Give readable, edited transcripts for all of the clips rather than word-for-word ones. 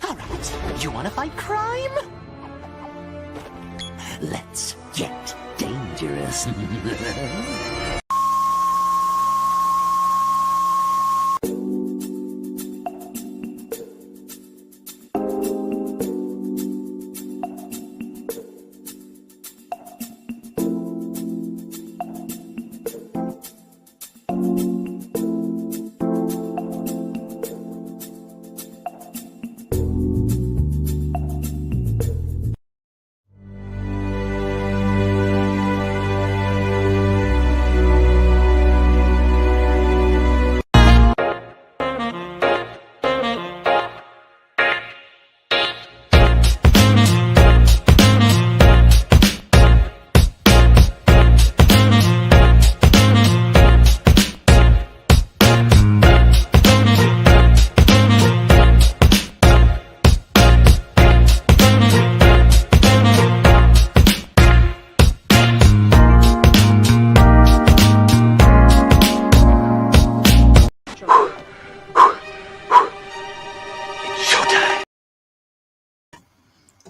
All right, you want to fight crime? Let's get dangerous.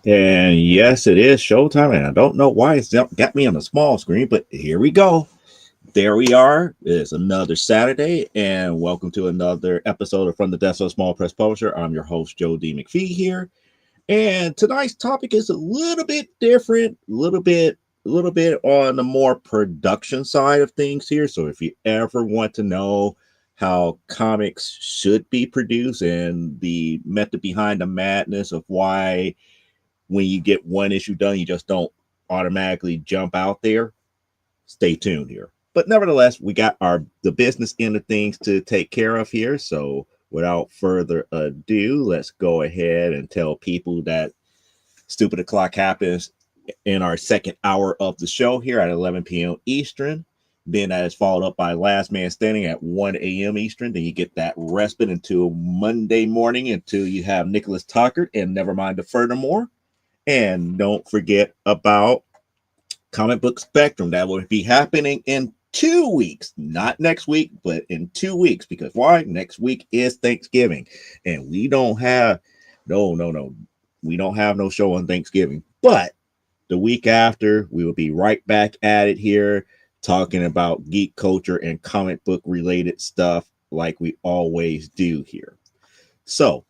And yes, it is showtime, and I don't know why it's got me on the small screen, but here we go. There we are. It's another Saturday, and welcome to another episode of From the Desk of a Small Press Publisher. I'm your host, Joe D. McPhee here, and tonight's topic is a little bit different, a little bit on the more production side of things here. So if you ever want to know how comics should be produced and the method behind the madness of why when you get one issue done, you just don't automatically jump out there, stay tuned here. But nevertheless, we got the business end of things to take care of here. So without further ado, let's go ahead and tell people that Stupid O'Clock happens in our second hour of the show here at 11 p.m. Eastern. Then that is followed up by Last Man Standing at 1 a.m. Eastern. Then you get that respite until Monday morning until you have Nicholas Tucker and Nevermind the Furthermore. And don't forget about Comic Book Spectrum. That will be happening in 2 weeks, not next week, but in 2 weeks. Because why? Next week is Thanksgiving, and we don't have we don't have no show on Thanksgiving. But the week after, we will be right back at it here, talking about geek culture and comic book related stuff like we always do here. So,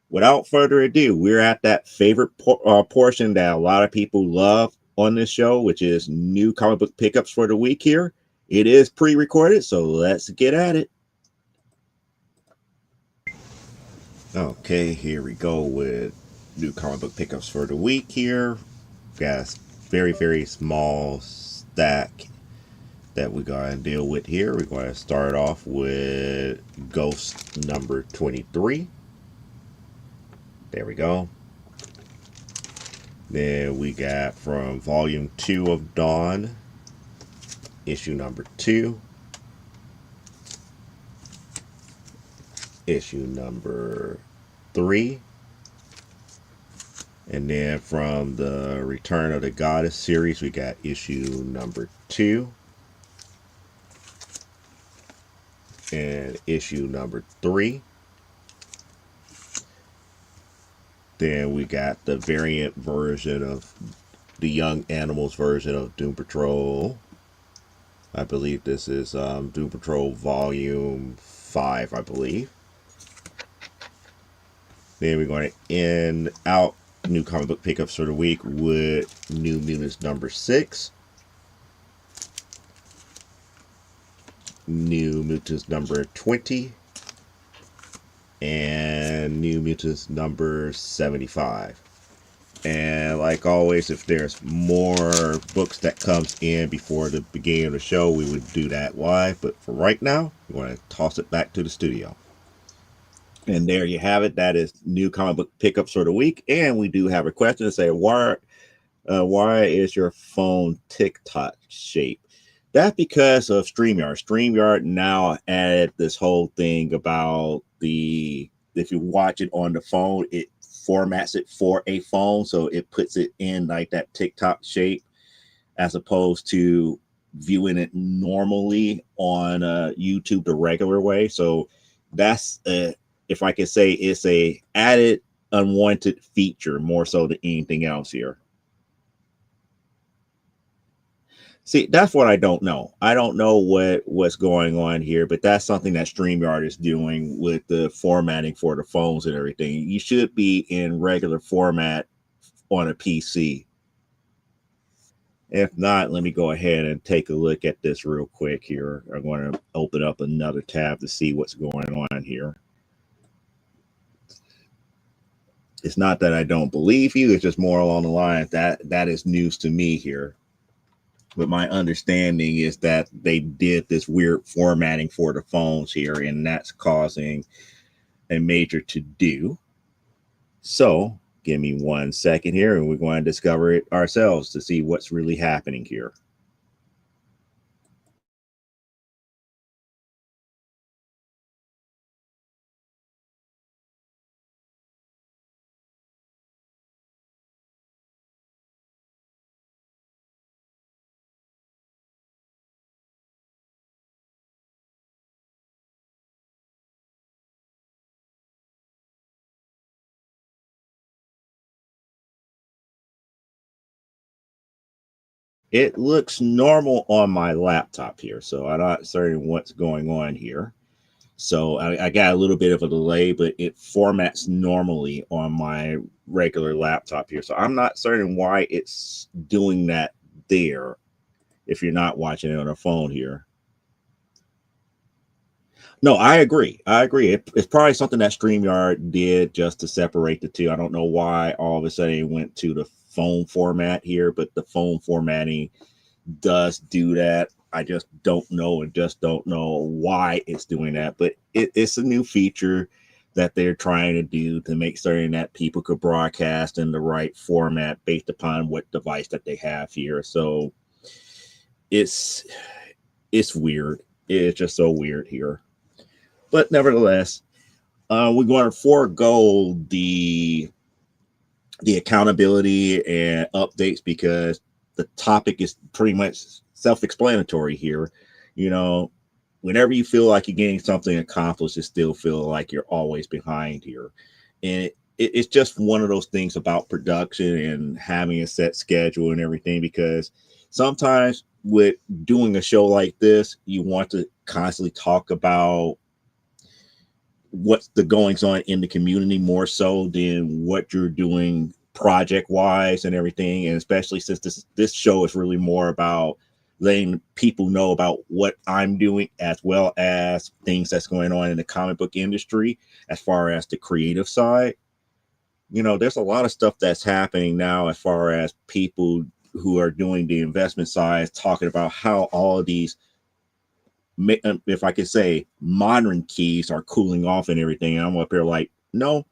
without further ado, we're at that favorite portion that a lot of people love on this show, which is new comic book pickups for the week here. It is pre-recorded, so let's get at it. Okay, here we go with new comic book pickups for the week here. Got a very, very small stack that we're going to deal with here. We're going to start off with Ghost number 23. There we go. Then we got from volume 2 of Dawn, issue number 2, issue number 3, and then from the Return of the Goddess series, we got issue number 2 and issue number 3. Then we got the variant version of the Young Animals version of Doom Patrol. I believe this is Doom Patrol Volume 5, I believe. Then we're going to end out new comic book pickups for the week with New Mutants number 6. New Mutants number 20. And New Mutants number 75. And like always, if there's more books that comes in before the beginning of the show, we would do that live. But for right now, we want to toss it back to the studio. And there you have it. That is new comic book pickups for the week. And we do have a question to say, why is your phone TikTok shape? That's because of StreamYard. StreamYard now added this whole thing about if you watch it on the phone, it formats it for a phone. So it puts it in like that TikTok shape as opposed to viewing it normally on YouTube the regular way. So that's if I can say, it's a added unwanted feature more so than anything else here. See, that's what I don't know. I don't know what's going on here, but that's something that StreamYard is doing with the formatting for the phones and everything. You should be in regular format on a PC. If not, let me go ahead and take a look at this real quick here. I'm going to open up another tab to see what's going on here. It's not that I don't believe you, it's just more along the line that is news to me here. But my understanding is that they did this weird formatting for the phones here, and that's causing a major to do. So give me 1 second here, and we're going to discover it ourselves to see what's really happening here. It looks normal on my laptop here, so I'm not certain what's going on here. So I got a little bit of a delay, but it formats normally on my regular laptop here. So I'm not certain why it's doing that there if you're not watching it on a phone here. No, I agree. I agree. It's probably something that StreamYard did just to separate the two. I don't know why all of a sudden it went to the phone format here, but the phone formatting does do that. I just don't know and just don't know why it's doing that. But it's a new feature that they're trying to do to make certain that people could broadcast in the right format based upon what device that they have here. So it's weird. It's just so weird here. But nevertheless, we're going to forego the accountability and updates because the topic is pretty much self-explanatory here. You know, whenever you feel like you're getting something accomplished, you still feel like you're always behind here. And it's just one of those things about production and having a set schedule and everything, because sometimes with doing a show like this, you want to constantly talk about what's the goings on in the community more so than what you're doing project wise and everything. And especially since this show is really more about letting people know about what I'm doing as well as things that's going on in the comic book industry as far as the creative side. You know, there's a lot of stuff that's happening now as far as people who are doing the investment side talking about how all of these, if I could say, modern keys are cooling off and everything. And I'm up here like, no,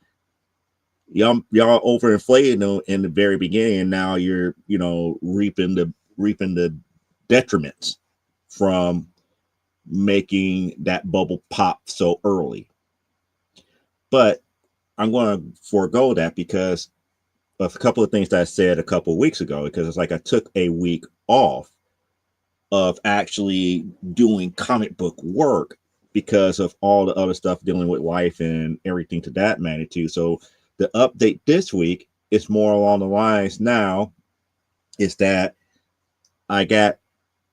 y'all overinflated in the very beginning, and now you're reaping the detriments from making that bubble pop so early. But I'm going to forego that because of a couple of things that I said a couple of weeks ago, because it's like I took a week off of actually doing comic book work because of all the other stuff dealing with life and everything to that magnitude. So the update this week is more along the lines now is that I got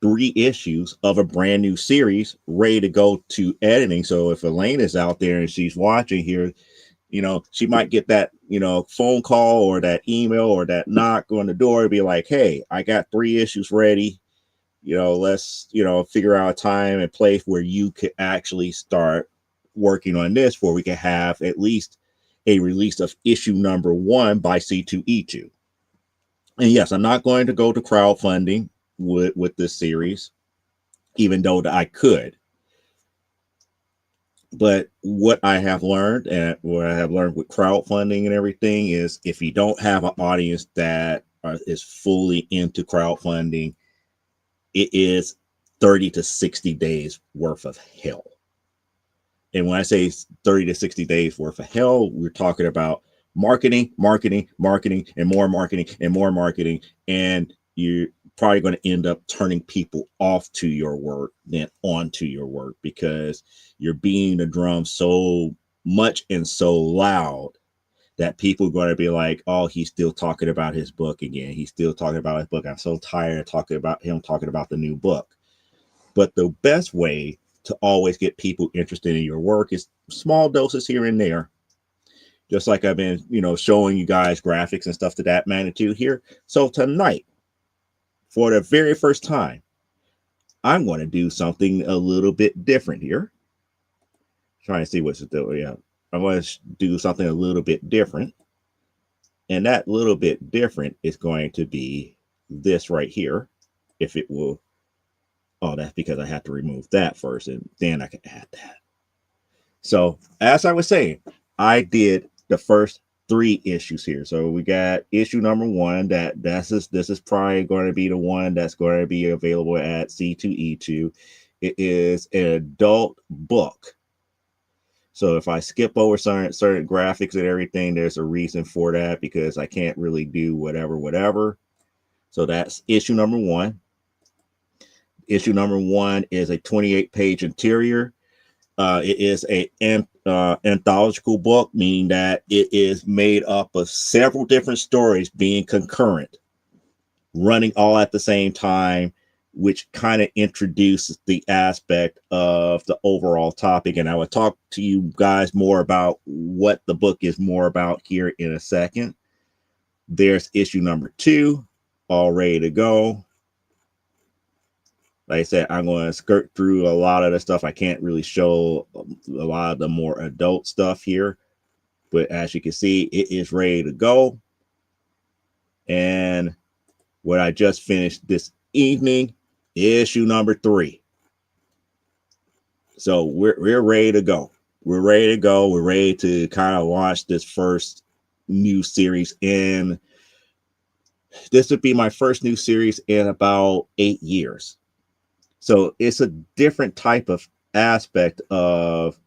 3 issues of a brand new series ready to go to editing. So if Elaine is out there and she's watching here, she might get that, phone call or that email or that knock on the door and be like, hey, I got 3 issues ready. Let's, figure out a time and place where you could actually start working on this, where we can have at least a release of issue number 1 by C2E2. And yes, I'm not going to go to crowdfunding with this series, even though I could. But what I have learned and what I have learned with crowdfunding and everything is if you don't have an audience that is fully into crowdfunding, it is 30 to 60 days worth of hell. And when I say 30 to 60 days worth of hell, we're talking about marketing, and more marketing and more marketing. And you're probably going to end up turning people off to your work than onto your work because you're beating the drum so much and so loud that people are going to be like, oh, he's still talking about his book again. He's still talking about his book. I'm so tired of talking about the new book. But the best way to always get people interested in your work is small doses here and there. Just like I've been, showing you guys graphics and stuff to that magnitude here. So tonight, for the very first time, I'm going to do something a little bit different here. Trying to see what's doing. Yeah, I'm going to do something a little bit different. And that little bit different is going to be this right here. If it will. Oh, that's because I have to remove that first, and then I can add that. So as I was saying, I did the first 3 issues here. So we got issue number 1. This is probably going to be the one that's going to be available at C2E2. It is an adult book. So if I skip over certain graphics and everything, there's a reason for that, because I can't really do whatever. So that's issue number 1. Issue number 1 is a 28-page interior. It is an anthological book, meaning that it is made up of several different stories being concurrent, running all at the same time, which kind of introduces the aspect of the overall topic. And I will talk to you guys more about what the book is more about here in a second. There's issue number 2, all ready to go. Like I said, I'm going to skirt through a lot of the stuff. I can't really show a lot of the more adult stuff here, but as you can see, it is ready to go. And what I just finished this evening, issue number 3. So we're ready to go. We're ready to go. We're ready to kind of launch this first new series. And this would be my first new series in about 8 years. So it's a different type of aspect of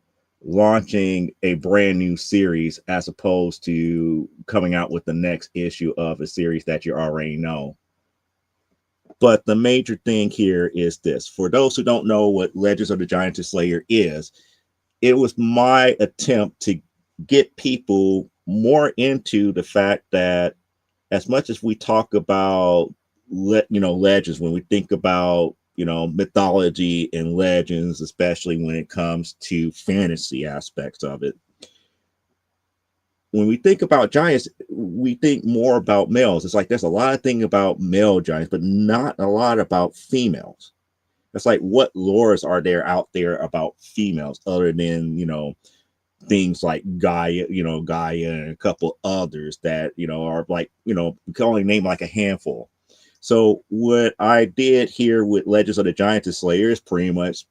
launching a brand new series as opposed to coming out with the next issue of a series that you already know. But the major thing here is this. For those who don't know what Legends of the Giantess Slayer is, it was my attempt to get people more into the fact that as much as we talk about, legends, when we think about mythology and legends, especially when it comes to fantasy aspects of it. When we think about giants, we think more about males. It's like there's a lot of things about male giants, but not a lot about females. It's like, what lores are there out there about females other than, things like Gaia, Gaia and a couple others that, are like, we can only name like a handful. So what I did here with Legends of the Giantess Slayer is pretty much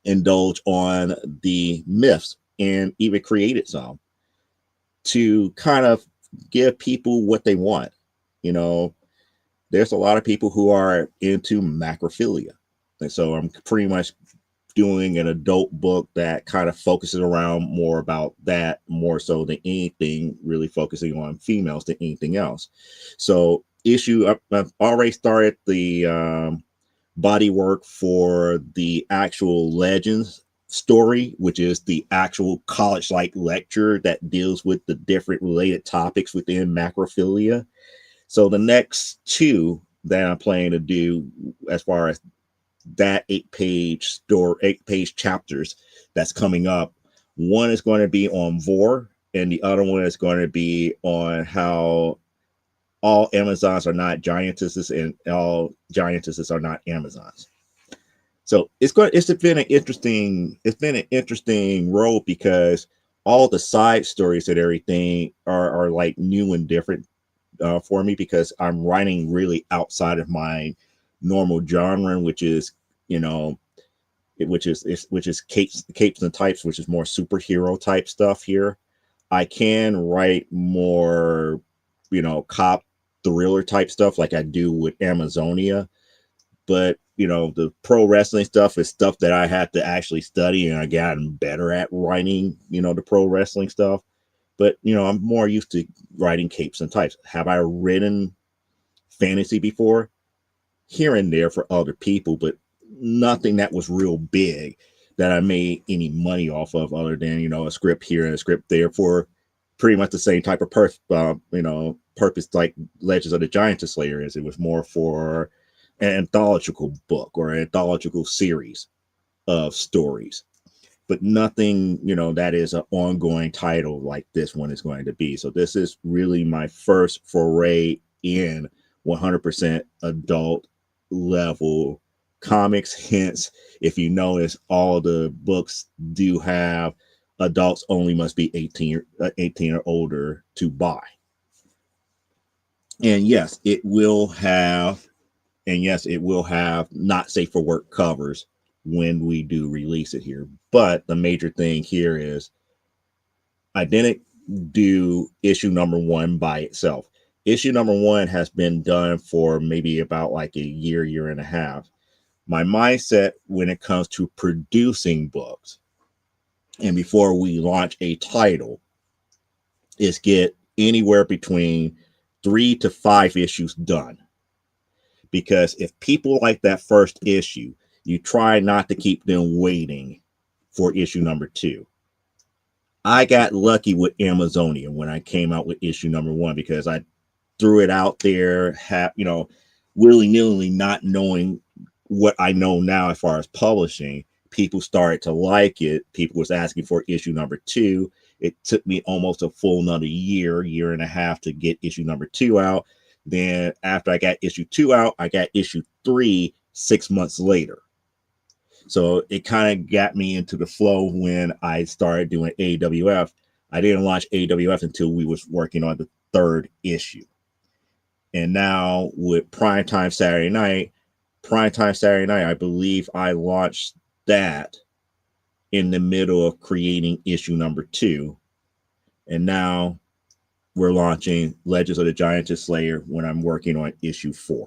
indulge on the myths and even created some to kind of give people what they want. There's a lot of people who are into macrophilia. And so I'm pretty much doing an adult book that kind of focuses around more about that, more so than anything, really focusing on females than anything else. So I've already started the body work for the actual Legends story, which is the actual college-like lecture that deals with the different related topics within macrophilia. So the next 2 that I'm planning to do, as far as that 8-page chapters that's coming up, one is going to be on Vor, and the other one is going to be on how all Amazons are not giantesses and all giantesses are not Amazons. So it's been an interesting road, because all the side stories and everything are like new and different for me, because I'm writing really outside of my normal genre, which is capes and types, which is more superhero type stuff here. I can write more cop thriller type stuff like I do with Amazonia, but the pro wrestling stuff is stuff that I had to actually study, and I gotten better at writing the pro wrestling stuff. But I'm more used to writing capes and types. Have I written fantasy before? Here and there for other people, but nothing that was real big that I made any money off of, other than a script here and a script there for pretty much the same type of purpose like Legends of the Giant Slayer is. It was more for an anthological book or an anthological series of stories, but nothing, that is an ongoing title like this one is going to be. So this is really my first foray in 100% adult level comics. Hence, if you notice, all the books do have adults only must be 18 or older to buy. And yes, it will have not safe for work covers when we do release it here. But the major thing here is I didn't do issue number 1 by itself. Issue number 1 has been done for maybe about like a year and a half. My mindset when it comes to producing books and before we launch a title is get anywhere between 3 to 5 issues done. Because if people like that first issue, you try not to keep them waiting for issue number 2. I got lucky with Amazonia when I came out with issue number 1 because I threw it out there, willy-nilly, not knowing what I know now as far as publishing. People started to like it. People was asking for issue number 2. It took me almost a full another year and a half to get issue number 2 out. Then after I got issue 2 out, I got issue 3 6 months later. So it kind of got me into the flow when I started doing AWF. I didn't launch AWF until we was working on the 3rd issue. And now with Primetime Saturday Night, I believe I launched that in the middle of creating issue number 2. And now we're launching Legends of the Giant Slayer when I'm working on issue 4.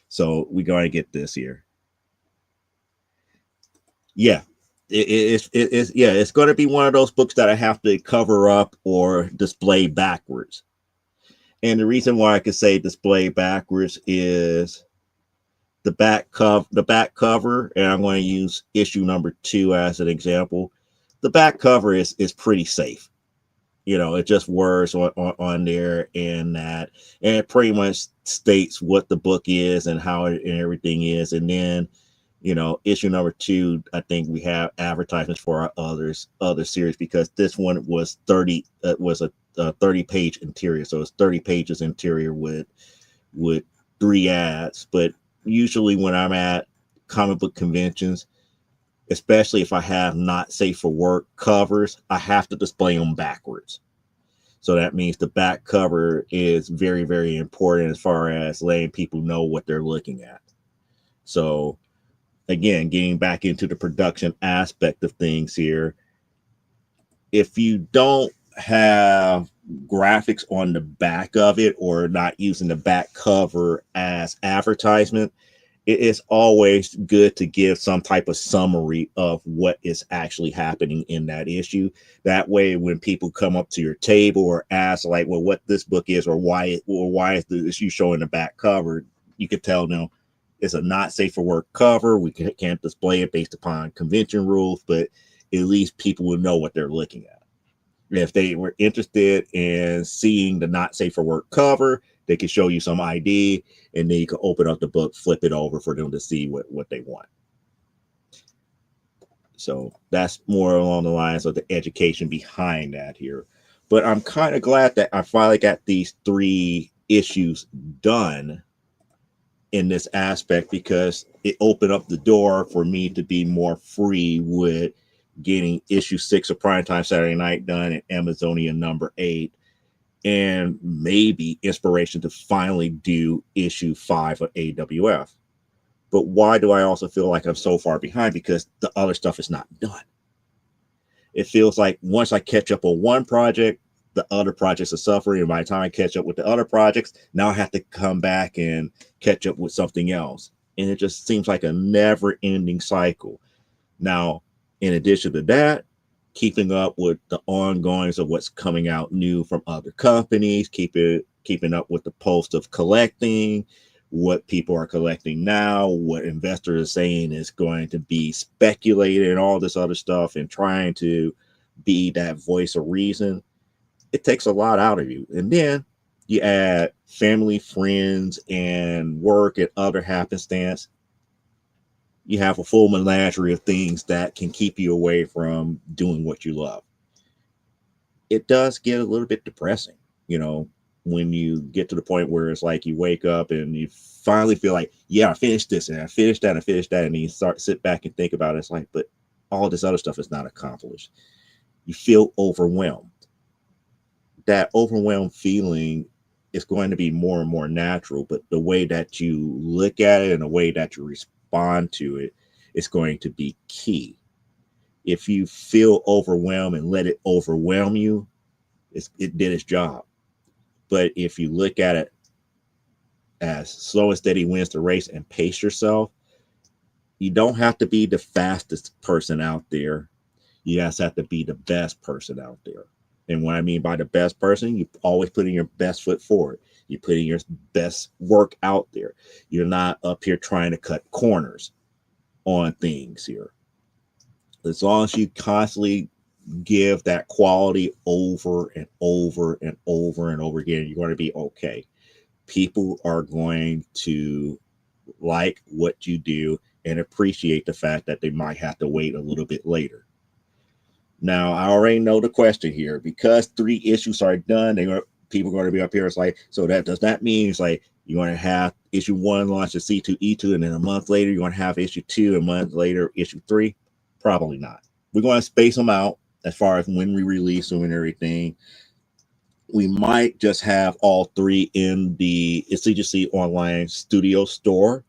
So we're going to get this here. Yeah, it's going to be one of those books that I have to cover up or display backwards. And the reason why I could say display backwards is the back cover, and I'm going to use issue number 2 as an example. The back cover is pretty safe. It just words on there and it pretty much states what the book is and how it and everything is. And then, issue number 2, I think we have advertisements for our other series because this one was 30. Was a 30-page interior, so it's 30 pages interior with 3 ads. But usually when I'm at comic book conventions, especially if I have not safe for work covers, I have to display them backwards. So that means the back cover is very, very important as far as letting people know what they're looking at. So again, getting back into the production aspect of things here, if you don't have graphics on the back of it or not using the back cover as advertisement, it is always good to give some type of summary of what is actually happening in that issue. That way, when people come up to your table or ask like, well, what this book is or why is the issue showing the back cover, you can tell them it's a not safe for work cover. We can't display it based upon convention rules, but at least people will know what they're looking at. If they were interested in seeing the not safe for work cover, they can show you some ID, and then you can open up the book, flip it over for them to see what they want. So that's more along the lines of the education behind that here. But I'm kind of glad that I finally got these 3 issues done in this aspect because it opened up the door for me to be more free with getting issue 6 of Primetime Saturday Night done and Amazonia number 8. And maybe inspiration to finally do issue 5 of AWF. But why do I also feel like I'm so far behind? Because the other stuff is not done. It feels like once I catch up on one project, the other projects are suffering. And by the time I catch up with the other projects, now I have to come back and catch up with something else. And it just seems like a never-ending cycle. Now, in addition to that, keeping up with the ongoings of what's coming out new from other companies, keeping up with the pulse of collecting, what people are collecting now, what investors are saying is going to be speculated and all this other stuff, and trying to be that voice of reason. it takes a lot out of you. And then you add family, friends, and work and other happenstance. You have a full menagerie of things that can keep you away from doing what you love. It does get a little bit depressing, you know, when you get to the point where it's like you wake up and you finally feel like, yeah, I finished this and I finished that and I finished that. And then you start sit back and think about it. It's like, but all this other stuff is not accomplished. You feel overwhelmed. That overwhelmed feeling is going to be more and more natural, but the way that you look at it and the way that you respond to it is going to be key. If you feel overwhelmed and let it overwhelm you, it did its job. But if you look at it as slow and steady wins the race and pace yourself, you don't have to be the fastest person out there. You just have to be the best person out there. And what I mean by the best person, you always putting your best foot forward. You're putting your best work out there. You're not up here trying to cut corners on things here. As long as you constantly give that quality over and over and over and over again, you're going to be okay. People are going to like what you do and appreciate the fact that they might have to wait a little bit later. Now, I already know the question here. Because 3 issues are done, people are going to be up here. It's like, so that does that mean it's like you're going to have issue 1 launch at C2E2, and then a month later you're going to have issue 2, a month later issue 3? Probably not. We're going to space them out as far as when we release them and everything. We might just have all 3 in the CGC Online Studio store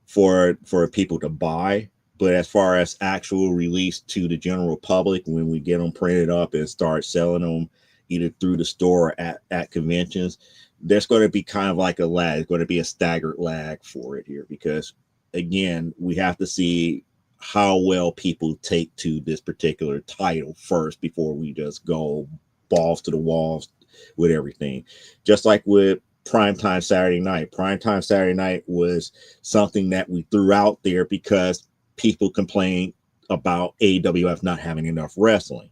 for people to buy. But as far as actual release to the general public, when we get them printed up and start selling them either through the store or at conventions, there's going to be kind of like a lag. It's going to be a staggered lag for it here because, again, we have to see how well people take to this particular title first before we just go balls to the walls with everything. Just like with Primetime Saturday Night. Primetime Saturday Night was something that we threw out there because people complain about AWF not having enough wrestling.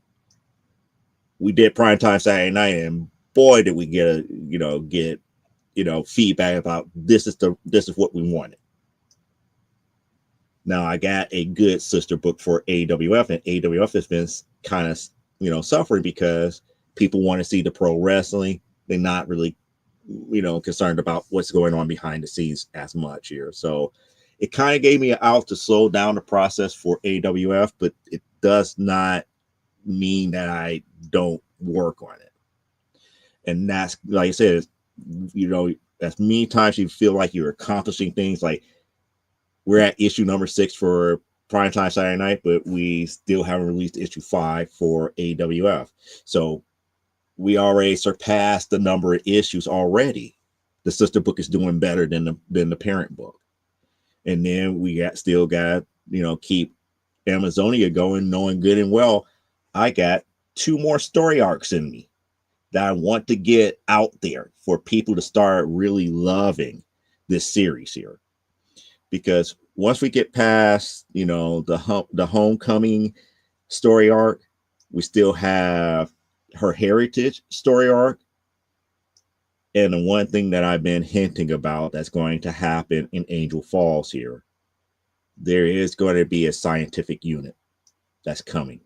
We did Primetime Saturday Night, and boy, did we get feedback about this is what we wanted. Now I got a good sister book for AWF, and AWF has been kind of suffering because people want to see the pro wrestling. They're not really concerned about what's going on behind the scenes as much here. So it kind of gave me an out to slow down the process for AWF, but it does not mean that I don't work on it. And that's, like I said, as many times you feel like you're accomplishing things. Like we're at issue number 6 for Primetime Saturday Night, but we still haven't released issue 5 for AWF. So we already surpassed the number of issues already. The sister book is doing better than the parent book. And then we still got keep Amazonia going, knowing good and well I got 2 more story arcs in me that I want to get out there for people to start really loving this series here. Because once we get past the homecoming story arc, we still have her heritage story arc. And the one thing that I've been hinting about that's going to happen in Angel Falls here, there is going to be a scientific unit that's coming.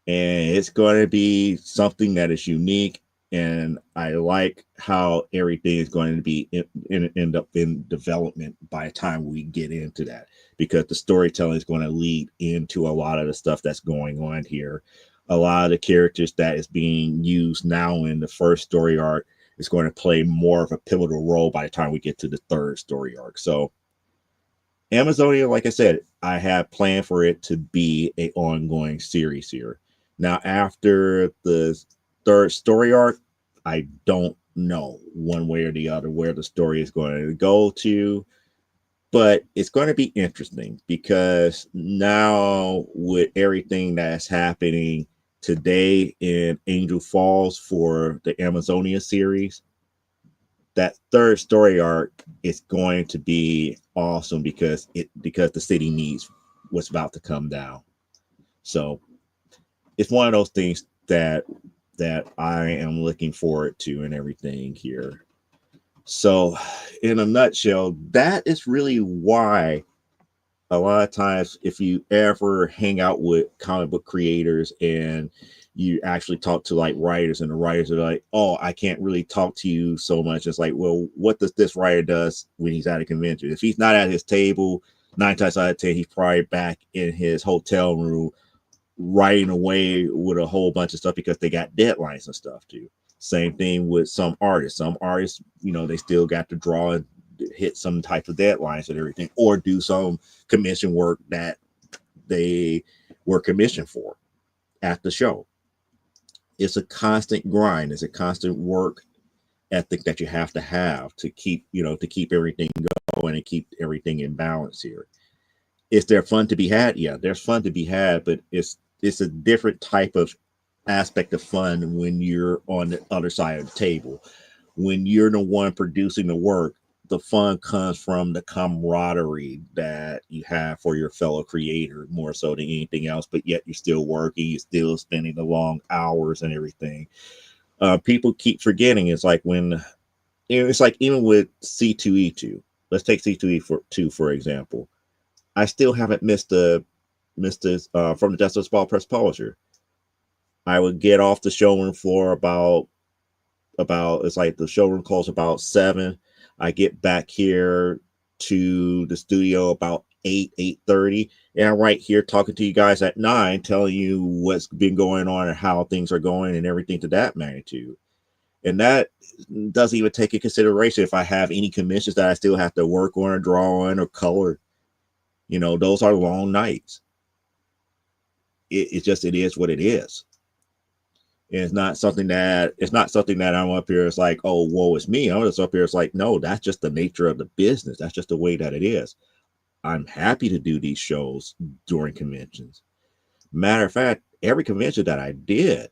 And it's going to be something that is unique. And I like how everything is going to be end up in development by the time we get into that, because the storytelling is going to lead into a lot of the stuff that's going on here. A lot of the characters that is being used now in the first story arc is going to play more of a pivotal role by the time we get to the 3rd story arc. So Amazonia, like I said, I have planned for it to be an ongoing series here. Now, after the 3rd story arc, I don't know one way or the other where the story is going to go to, but it's going to be interesting because now with everything that's happening today in Angel Falls for the Amazonia series, that 3rd story arc is going to be awesome because the city needs what's about to come down. So it's one of those things that I am looking forward to and everything here. So, in a nutshell, that is really why a lot of times, if you ever hang out with comic book creators and you actually talk to like writers, and the writers are like, "Oh, I can't really talk to you so much." It's like, well, what does this writer does when he's at a convention? If he's not at his table, 9 times out of 10, he's probably back in his hotel room writing away with a whole bunch of stuff because they got deadlines and stuff too. Same thing with some artists. Some artists, they still got to draw and hit some type of deadlines and everything, or do some commission work that they were commissioned for at the show. It's a constant grind. It's a constant work ethic that you have to keep everything going and keep everything in balance here. Is there fun to be had? Yeah, there's fun to be had, but it's a different type of aspect of fun when you're on the other side of the table. When you're the one producing the work, the fun comes from the camaraderie that you have for your fellow creator more so than anything else. But yet you're still working, you're still spending the long hours and everything. People keep forgetting. It's like it's like even with C2E2. Let's take C2E2 for example. I still haven't missed this from the Death of a Small Press Publisher. I would get off the showroom floor about it's like the showroom closed about 7. I get back here to the studio about 8:30, and I'm right here talking to you guys at 9, telling you what's been going on and how things are going and everything to that magnitude. And that doesn't even take into consideration if I have any commissions that I still have to work on or draw on or color. Those are long nights. It is what it is. And it's not something that I'm up here. It's like, oh, woe is me. I'm just up here. It's like, no, that's just the nature of the business. That's just the way that it is. I'm happy to do these shows during conventions. Matter of fact, every convention that I did,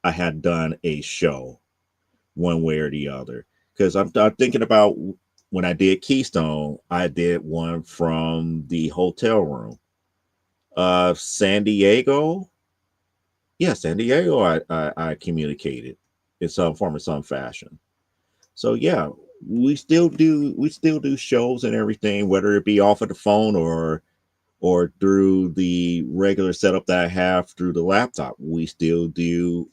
I had done a show one way or the other. Because I'm thinking about when I did Keystone, I did one from the hotel room. San Diego. Yeah, San Diego, I communicated in some form or some fashion. So yeah, we still do shows and everything, whether it be off of the phone or through the regular setup that I have through the laptop. We still do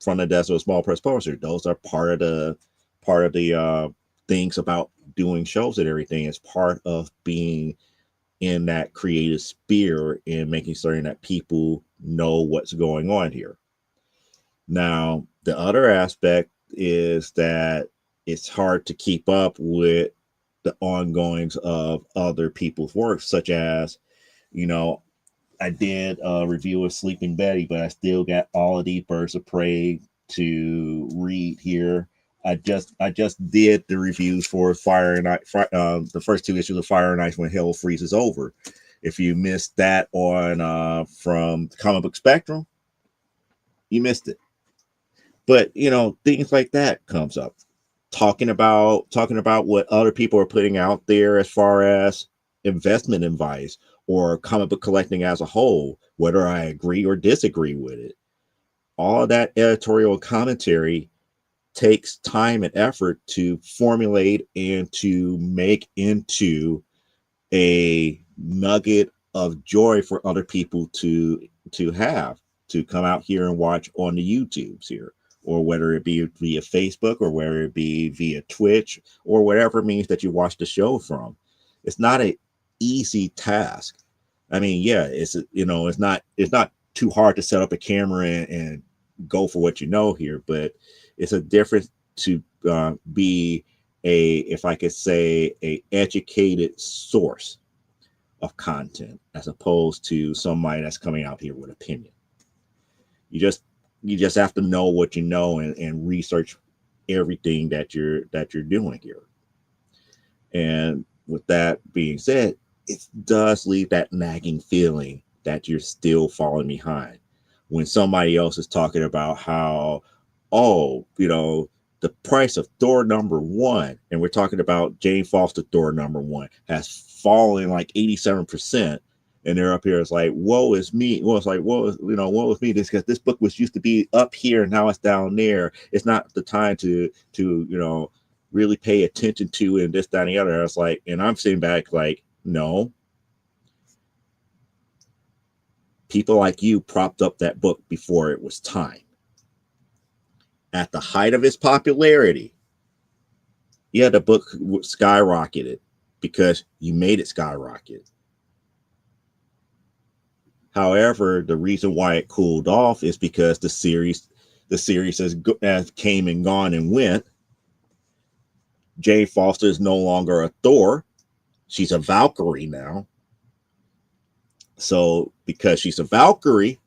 from the desk of a small press publisher. Those are part of the things about doing shows and everything. It's part of being in that creative sphere and making certain that people know what's going on here. Now, the other aspect is that it's hard to keep up with the ongoings of other people's work, such as, I did a review of Sleeping Betty, but I still got all of these Birds of Prey to read here. I just did the reviews for Fire and Ice, the first 2 issues of Fire and Ice When Hell Freezes Over. If you missed that on from Comic Book Spectrum, you missed it. But things like that comes up. Talking about what other people are putting out there as far as investment advice or comic book collecting as a whole, whether I agree or disagree with it. All that editorial commentary takes time and effort to formulate and to make into a nugget of joy for other people to have to come out here and watch on the YouTubes here, or whether it be via Facebook or whether it be via Twitch or whatever means that you watch the show from. It's not an easy task. I mean, yeah, it's not too hard to set up a camera and go for what here, but it's a difference to be if I could say, a educated source of content as opposed to somebody that's coming out here with opinion. You just have to know what you know and research everything that you're doing here. And with that being said, it does leave that nagging feeling that you're still falling behind when somebody else is talking about how, oh, the price of Thor #1, and we're talking about Jane Foster Thor #1, has fallen like 87%. and they're up here. It's like, woe is me. Well, it's like, woe is me. This because this book was used to be up here, and now it's down there. It's not the time to really pay attention to and this, that, and the other. It's like, and I'm sitting back like, no. People like you propped up that book before it was time. At the height of its popularity, yeah, the book skyrocketed because you made it skyrocket. However, the reason why it cooled off is because the series has came and gone and went. Jane Foster is no longer a Thor. She's a Valkyrie now. So because she's a Valkyrie,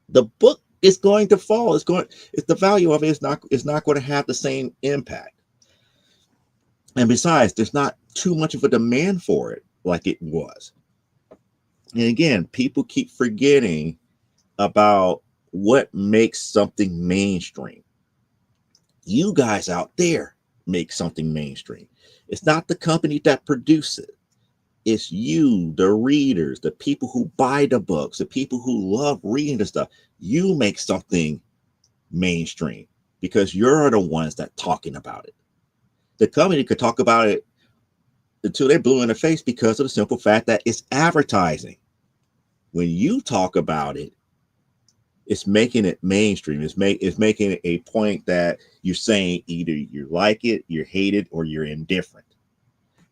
the book is going to fall. It's the value of it is not going to have the same impact. And besides, there's not too much of a demand for it like it was. And again, people keep forgetting about what makes something mainstream. You guys out there make something mainstream. It's not the company that produces it. It's you, the readers, the people who buy the books, the people who love reading the stuff. You make something mainstream because you're the ones that talking about it. The company could talk about it until they're blue in the face because of the simple fact that it's advertising. When you talk about it, it's making it mainstream. It's making it a point that you're saying either you like it, you hate it, or you're indifferent.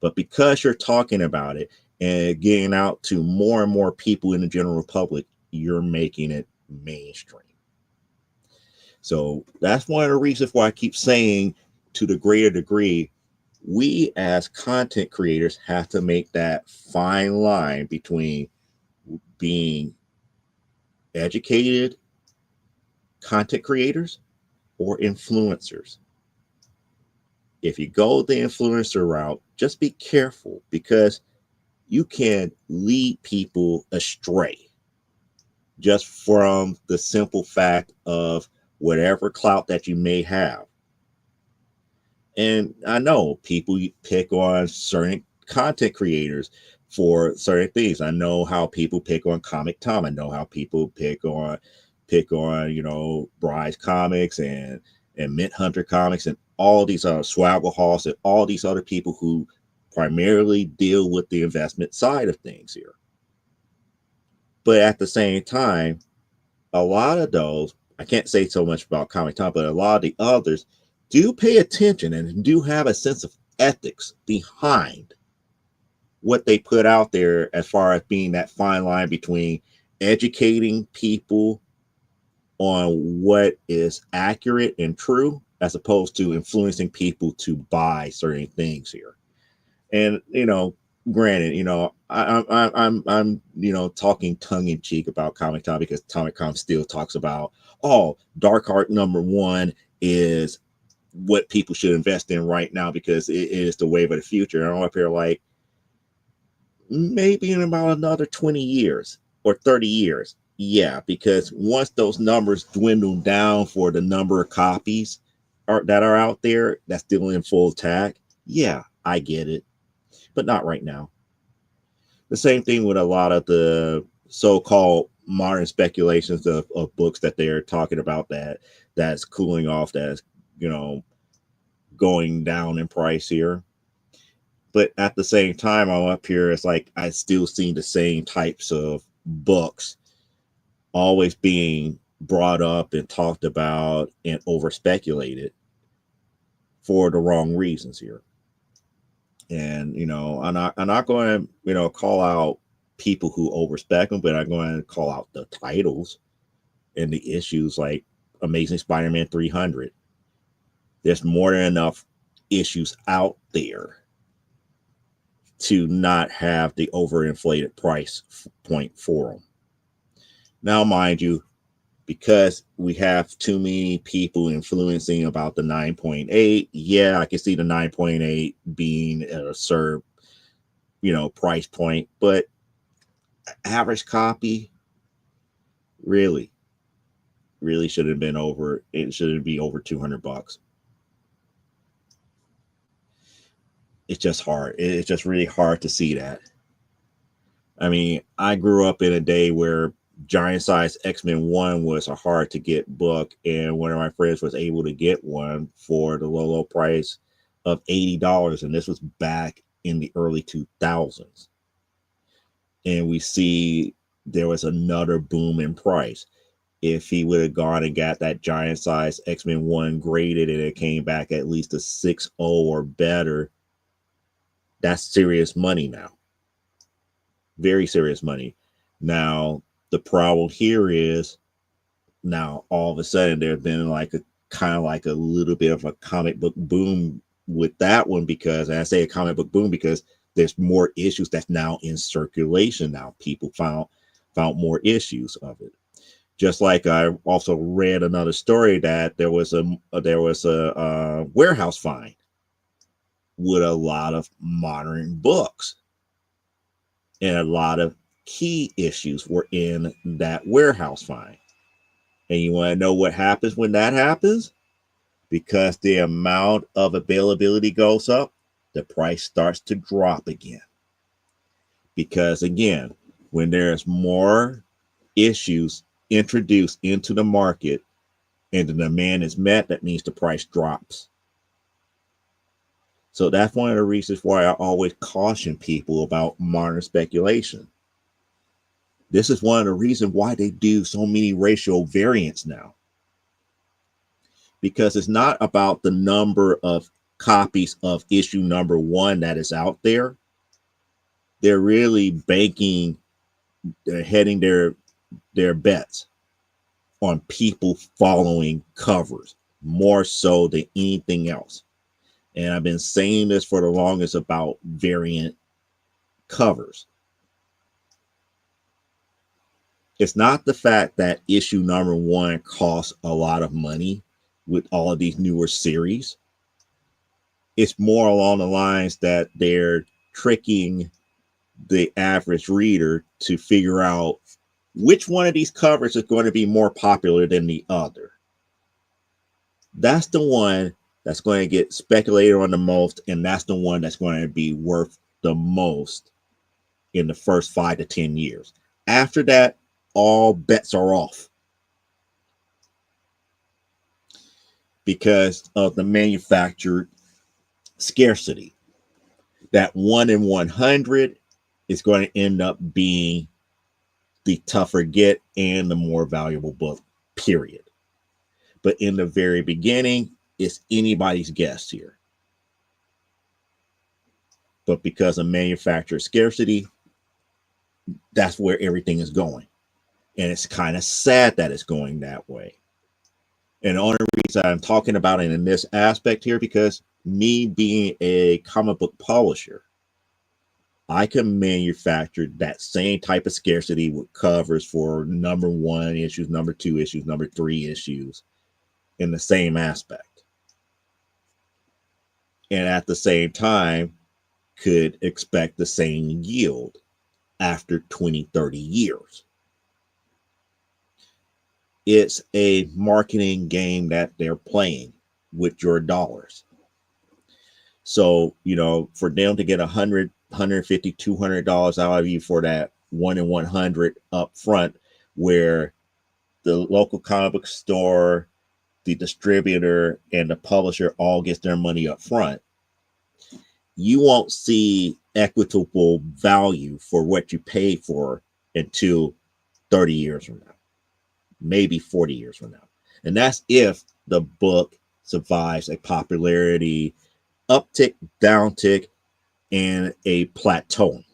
But because you're talking about it and getting out to more and more people in the general public, you're making it mainstream. So that's one of the reasons why I keep saying, to the greater degree, we as content creators have to make that fine line between being educated content creators or influencers. If you go the influencer route, just be careful because you can lead people astray just from the simple fact of whatever clout that you may have. And I know people pick on certain content creators for certain things. I know how people pick on Comic Tom. I know how people pick on Bryce Comics and Mint Hunter Comics and all these other Swaggle Hoss and all these other people who primarily deal with the investment side of things here. But at the same time, a lot of those, I can't say so much about Comic Tom, but a lot of the others do pay attention and do have a sense of ethics behind what they put out there as far as being that fine line between educating people on what is accurate and true as opposed to influencing people to buy certain things here. And granted, I'm talking tongue in cheek about Comic Con because Comic Con still talks about, Dark Art #1 is what people should invest in right now because it is the wave of the future. And I'm up here like, maybe in about another 20 years or 30 years. Yeah, because once those numbers dwindle down for the number of copies that are out there that's still in full tag, yeah, I get it. But not right now. The same thing with a lot of the so-called modern speculations of books that they're talking about that's cooling off, that's going down in price here. But at the same time, I'm up here, it's like I still see the same types of books always being brought up and talked about and over speculated for the wrong reasons here. And I'm not going to call out people who overspec them, but I'm going to call out the titles and the issues like Amazing Spider-Man 300. There's more than enough issues out there to not have the overinflated price point for them. Now, mind you, because we have too many people influencing about the 9.8, yeah, I can see the 9.8 being a absurd, price point, but average copy really should have been over. It shouldn't be over $200. It's just hard. It's just really hard to see that. I mean, I grew up in a day where Giant Size X-Men 1 was a hard to get book, and one of my friends was able to get one for the low price of $80, and this was back in the early 2000s. And we see there was another boom in price. If he would have gone and got that Giant Size X-Men 1 graded and it came back at least a 6.0 or better, that's serious money now. Very serious money. Now, the problem here is now all of a sudden there's been like a kind of like a little bit of a comic book boom with that one, because, and I say a comic book boom because there's more issues that's now in circulation now. People found more issues of it. Just like I also read another story that there was a warehouse find with a lot of modern books, and a lot of key issues were in that warehouse find. And you want to know what happens when that happens? Because the amount of availability goes up, the price starts to drop again. Because again, when there's more issues introduced into the market and the demand is met, that means the price drops. So that's one of the reasons why I always caution people about modern speculation. This is one of the reasons why they do so many ratio variants now. Because it's not about the number of copies of issue number 1 that is out there. They're really they're heading their bets on people following covers more so than anything else. And I've been saying this for the longest about variant covers. It's not the fact that issue number 1 costs a lot of money with all of these newer series. It's more along the lines that they're tricking the average reader to figure out which one of these covers is going to be more popular than the other. That's the one that's going to get speculated on the most, and that's the one that's going to be worth the most in the first 5 to 10 years. After that, all bets are off because of the manufactured scarcity. That 1 in 100 is going to end up being the tougher get and the more valuable book, period. But in the very beginning, it's anybody's guess here. But because of manufacturer scarcity, that's where everything is going. And it's kind of sad that it's going that way. And the only reason I'm talking about it in this aspect here, because me being a comic book publisher, I can manufacture that same type of scarcity with covers for number 1 issues, number 2 issues, number 3 issues in the same aspect. And at the same time, could expect the same yield after 20, 30 years. It's a marketing game that they're playing with your dollars. So, for them to get $100, $150, $200 out of you for that 1 in 100 up front, where the local comic book store, the distributor, and the publisher all gets their money up front, you won't see equitable value for what you paid for until 30 years from now, maybe 40 years from now. And that's if the book survives a popularity uptick, downtick, and a plateauing.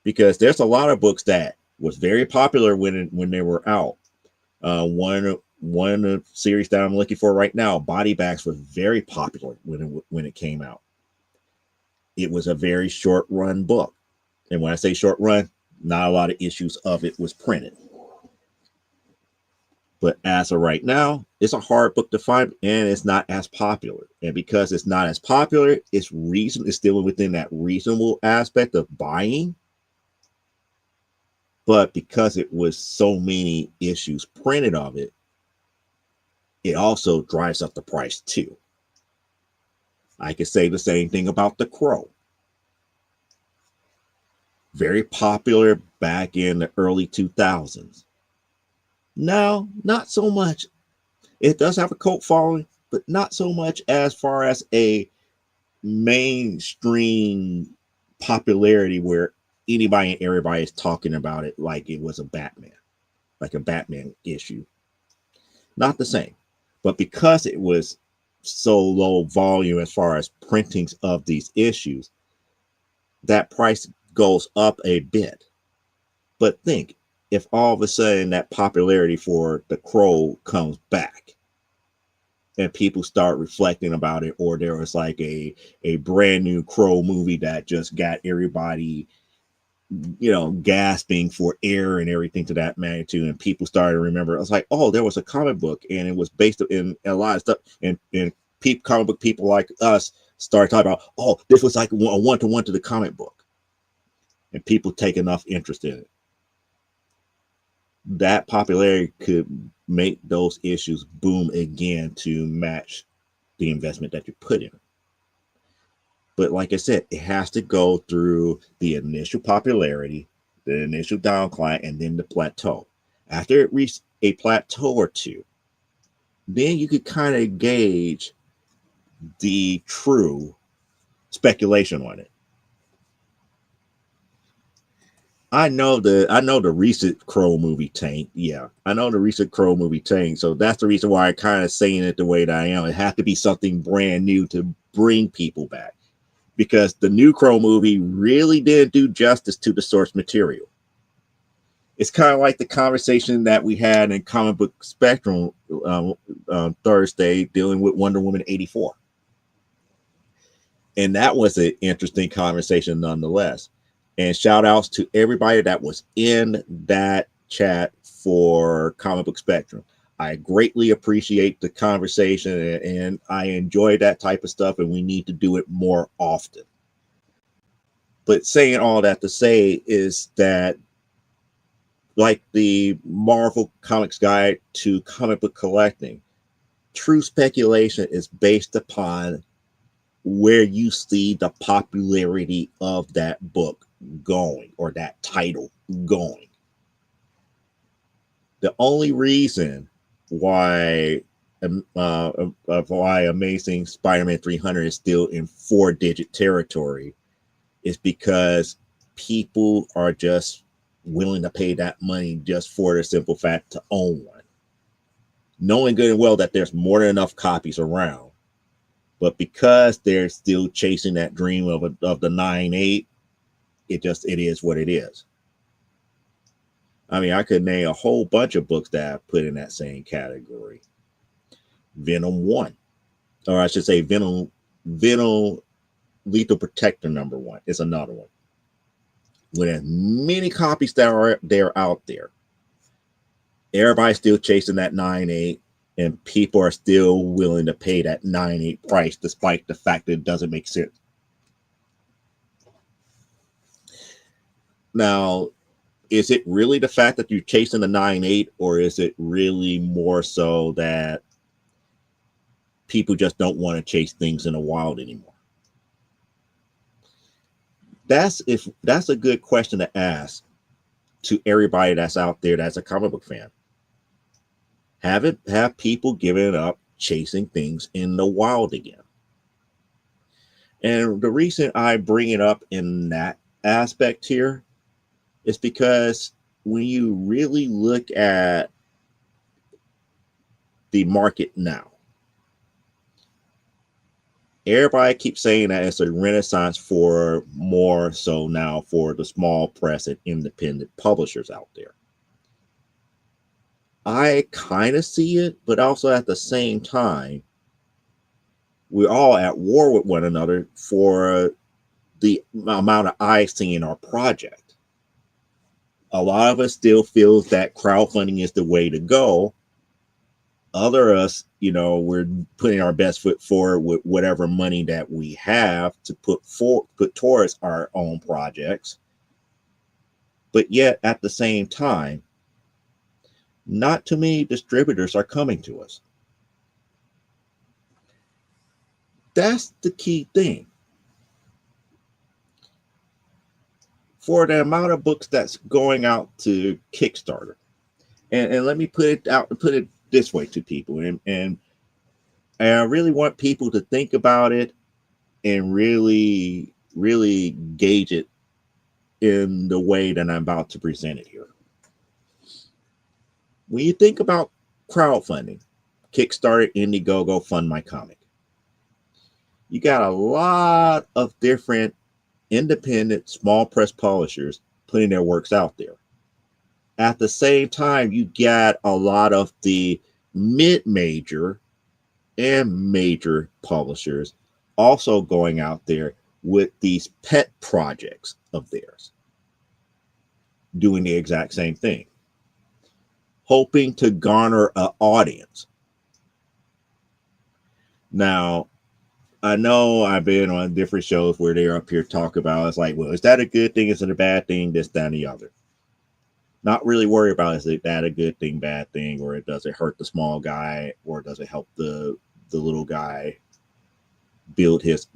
Because there's a lot of books that was very popular when they were out. One series that I'm looking for right now, Body Bags, was very popular when it came out. It was a very short run book. And when I say short run, not a lot of issues of it was printed. But as of right now, it's a hard book to find, and it's not as popular. And because it's not as popular, it's still within that reasonable aspect of buying. But because it was so many issues printed of it, it also drives up the price too. I could say the same thing about The Crow. Very popular back in the early 2000s. Now, not so much. It does have a cult following, but not so much as far as a mainstream popularity where anybody and everybody is talking about it like it was a Batman, like a Batman issue. Not the same. But because it was so low volume as far as printings of these issues, that price goes up a bit. But think if all of a sudden that popularity for the Crow comes back and people start reflecting about it, or there was like a brand new Crow movie that just got everybody, gasping for air and everything to that magnitude, and people started to remember. I was like, oh, there was a comic book, and it was based in a lot of stuff, and comic book people like us started talking about, oh, this was like a one-to-one to the comic book, and people take enough interest in it. That popularity could make those issues boom again to match the investment that you put in. But like I said, it has to go through the initial popularity, the initial downcline, and then the plateau. After it reached a plateau or two, then you could kind of gauge the true speculation on it. I know the recent Crow movie tanked. Yeah, I know the recent Crow movie tanked. So that's the reason why I kind of saying it the way that I am. It has to be something brand new to bring people back, because the new Crow movie really didn't do justice to the source material. It's kind of like the conversation that we had in Comic Book Spectrum Thursday dealing with Wonder Woman 84. And that was an interesting conversation nonetheless. And shout outs to everybody that was in that chat for Comic Book Spectrum. I greatly appreciate the conversation, and I enjoy that type of stuff, and we need to do it more often. But saying all that to say is that, like the Marvel Comics Guide to Comic Book Collecting, true speculation is based upon where you see the popularity of that book going, or that title going. The only reason why why Amazing Spider-Man 300 is still in 4-digit territory is because people are just willing to pay that money just for the simple fact to own one, knowing good and well that there's more than enough copies around. But because they're still chasing that dream of the 9/8, it is what it is. I mean, I could name a whole bunch of books that I put in that same category. Venom 1, or I should say Venom Lethal Protector #1 is another one. With as many copies that are there out there, everybody's still chasing that 9/8, and people are still willing to pay that 9/8 price, despite the fact that it doesn't make sense. Now, is it really the fact that you're chasing the 9/8, or is it really more so that people just don't want to chase things in the wild anymore? That's a good question to ask to everybody that's out there that's a comic book fan. Have people given up chasing things in the wild again? And the reason I bring it up in that aspect here is because when you really look at the market now, everybody keeps saying that it's a renaissance for more so now for the small press and independent publishers out there. I kind of see it, but also at the same time, we're all at war with one another for the amount of eyes seeing our project. A lot of us still feels that crowdfunding is the way to go. Other us, we're putting our best foot forward with whatever money that we have to put towards our own projects. But yet at the same time, not too many distributors are coming to us. That's the key thing. for the amount of books that's going out to Kickstarter. And let me put it this way to people, and I really want people to think about it and really, really gauge it in the way that I'm about to present it here. When you think about crowdfunding, Kickstarter, Indiegogo, Fund My Comic, you got a lot of different independent small press publishers putting their works out there. At the same time, you got a lot of the mid-major and major publishers also going out there with these pet projects of theirs, doing the exact same thing, hoping to garner an audience. Now, I know I've been on different shows where they're up here talking about, it's like, well, is that a good thing? Is it a bad thing? This, that, and the other. Not really worry about, is it that a good thing, bad thing, or does it hurt the small guy, or does it help the little guy build his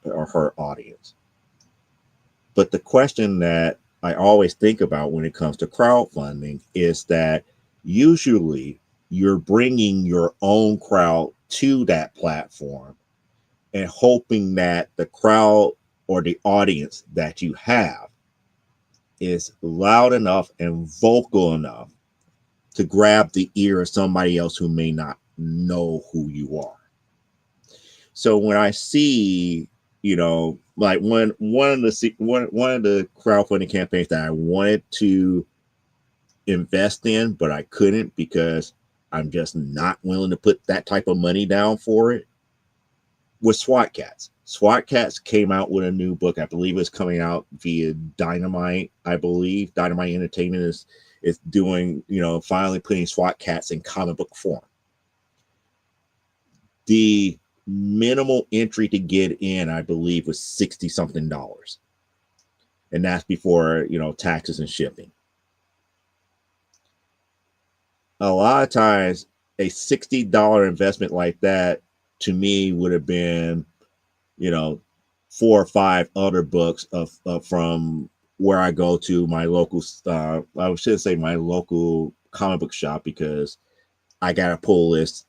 or her audience? But the question that I always think about when it comes to crowdfunding is that usually you're bringing your own crowd to that platform and hoping that the crowd or the audience that you have is loud enough and vocal enough to grab the ear of somebody else who may not know who you are. So when I see, like one of the crowdfunding campaigns that I wanted to invest in, but I couldn't because I'm just not willing to put that type of money down for it, was SWAT Kats. SWAT Kats came out with a new book. I believe it's coming out via Dynamite. I believe Dynamite Entertainment is doing, finally putting SWAT Kats in comic book form. The minimal entry to get in, I believe, was $60 something. And that's before, taxes and shipping. A lot of times a $60 investment like that to me would have been, 4 or 5 other books of from where I go to my local, I should say my local comic book shop, because I got to pull this,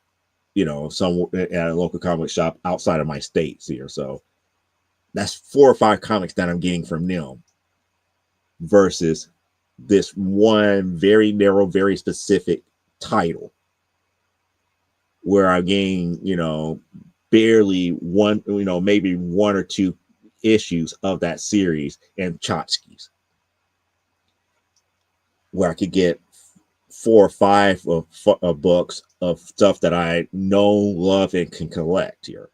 somewhere at a local comic shop outside of my states here. So that's 4 or 5 comics that I'm getting from them versus this one very narrow, very specific title where I'm getting, barely one, maybe 1 or 2 issues of that series and tchotchkes, where I could get 4 or 5 of books of stuff that I know, love, and can collect here.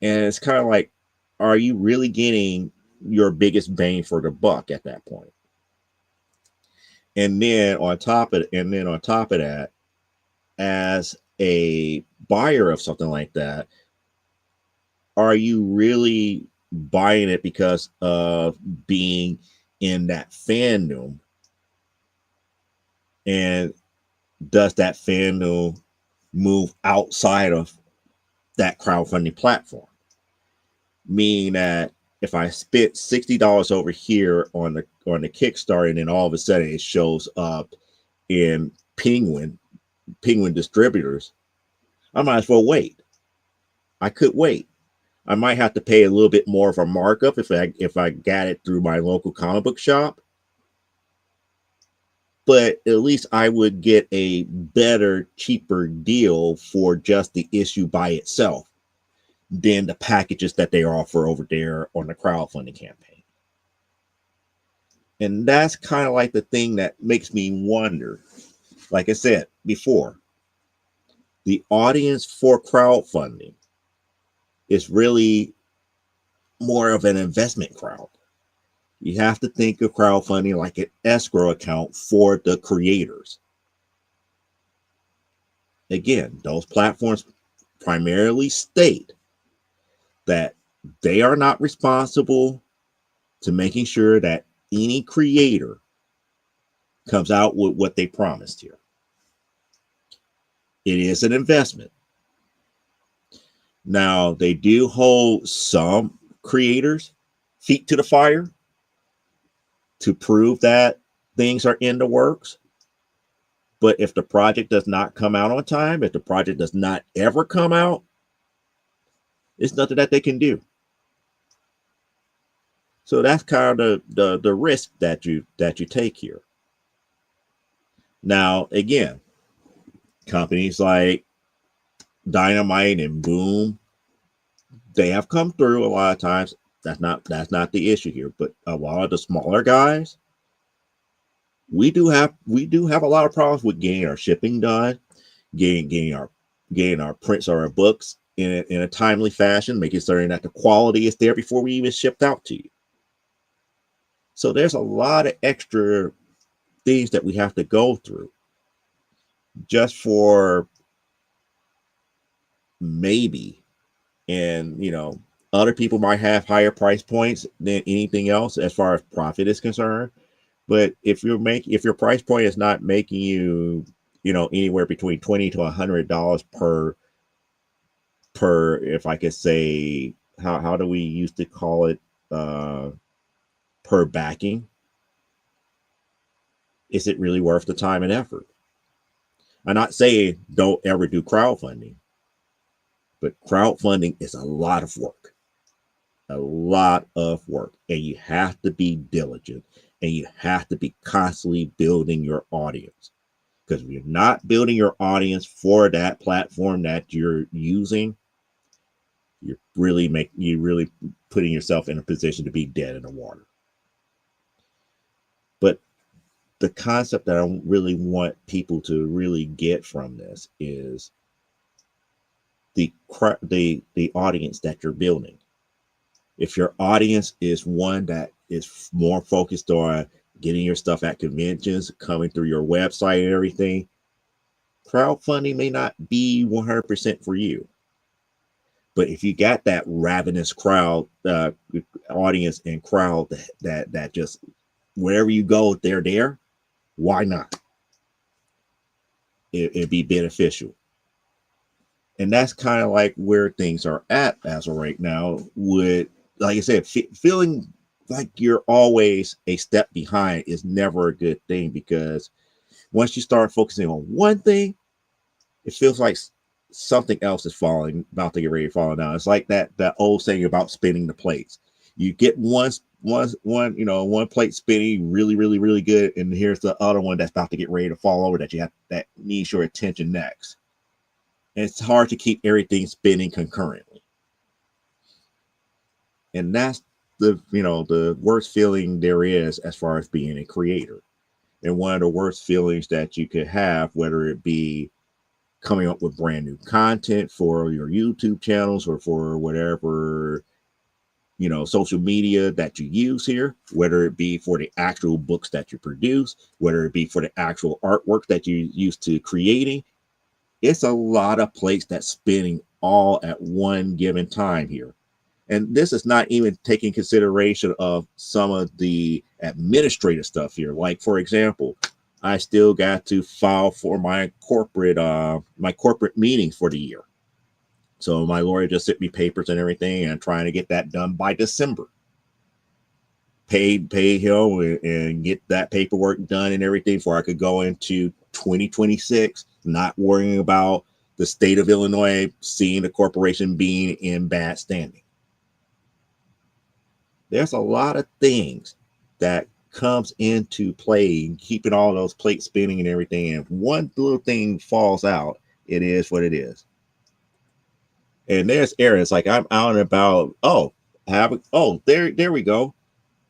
And it's kind of like, are you really getting your biggest bang for the buck at that point? And then on top of that, as a buyer of something like that, are you really buying it because of being in that fandom? And does that fandom move outside of that crowdfunding platform? Meaning that if I spent $60 over here on the Kickstarter, and then all of a sudden it shows up in Penguin distributors, I might as well wait. I could wait. I might have to pay a little bit more of a markup if I got it through my local comic book shop. But at least I would get a better, cheaper deal for just the issue by itself than the packages that they offer over there on the crowdfunding campaign. And that's kind of like the thing that makes me wonder. Like I said before, the audience for crowdfunding is really more of an investment crowd. You have to think of crowdfunding like an escrow account for the creators. Again, those platforms primarily state that they are not responsible to making sure that any creator comes out with what they promised here. It is an investment. Now, they do hold some creators' feet to the fire to prove that things are in the works. But if the project does not come out on time, if the project does not ever come out, it's nothing that they can do. So that's kind of the risk that you take here. Now, again, companies like Dynamite and Boom, they have come through a lot of times. That's not the issue here. But a lot of the smaller guys, we do have a lot of problems with getting our shipping done, getting our prints or our books in a timely fashion, making certain that the quality is there before we even shipped out to you. So there's a lot of extra things that we have to go through just for maybe, and other people might have higher price points than anything else as far as profit is concerned. But if your price point is not making you, anywhere between $20 to $100 per, if I could say, how do we used to call it, per backing, is it really worth the time and effort? I'm not saying don't ever do crowdfunding, but crowdfunding is a lot of work. And you have to be diligent, and you have to be constantly building your audience. Because if you're not building your audience for that platform that you're using, you're really putting yourself in a position to be dead in the water. But the concept that I really want people to really get from this is the audience that you're building. If your audience is one that is more focused on getting your stuff at conventions, coming through your website and everything, crowdfunding may not be 100% for you. But if you got that ravenous crowd, audience and crowd that just wherever you go, they're there, why not? It'd be beneficial. And that's kind of like where things are at as of right now, with, like I said, feeling like you're always a step behind is never a good thing, because once you start focusing on one thing, it feels like something else is about to get ready to fall down. It's like that old saying about spinning the plates. You get one plate spinning really, really, really good, and here's the other one that's about to get ready to fall over that needs your attention next. And it's hard to keep everything spinning concurrently. And that's the worst feeling there is as far as being a creator. And one of the worst feelings that you could have, whether it be coming up with brand new content for your YouTube channels or for whatever, social media that you use here, whether it be for the actual books that you produce, whether it be for the actual artwork that you used to creating, it's a lot of plates that's spinning all at one given time here. And this is not even taking consideration of some of the administrative stuff here. Like, for example, I still got to file for my corporate meetings for the year. So my lawyer just sent me papers and everything, and I'm trying to get that done by December. Paid him and get that paperwork done and everything before I could go into 2026, not worrying about the state of Illinois seeing the corporation being in bad standing. There's a lot of things that comes into play, keeping all those plates spinning and everything. And if one little thing falls out, it is what it is. And there's areas like I'm out and about. There we go.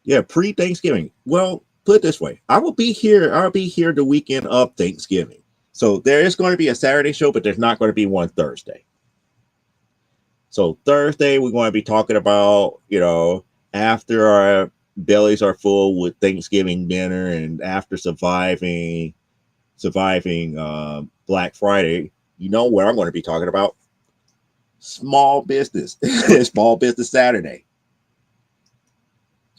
Yeah, pre-Thanksgiving. Well, put it this way, I'll be here the weekend of Thanksgiving. So there is going to be a Saturday show, but there's not going to be one Thursday. So Thursday, we're going to be talking about, after our bellies are full with Thanksgiving dinner and after surviving Black Friday, what I'm going to be talking about? Small business. Small Business Saturday.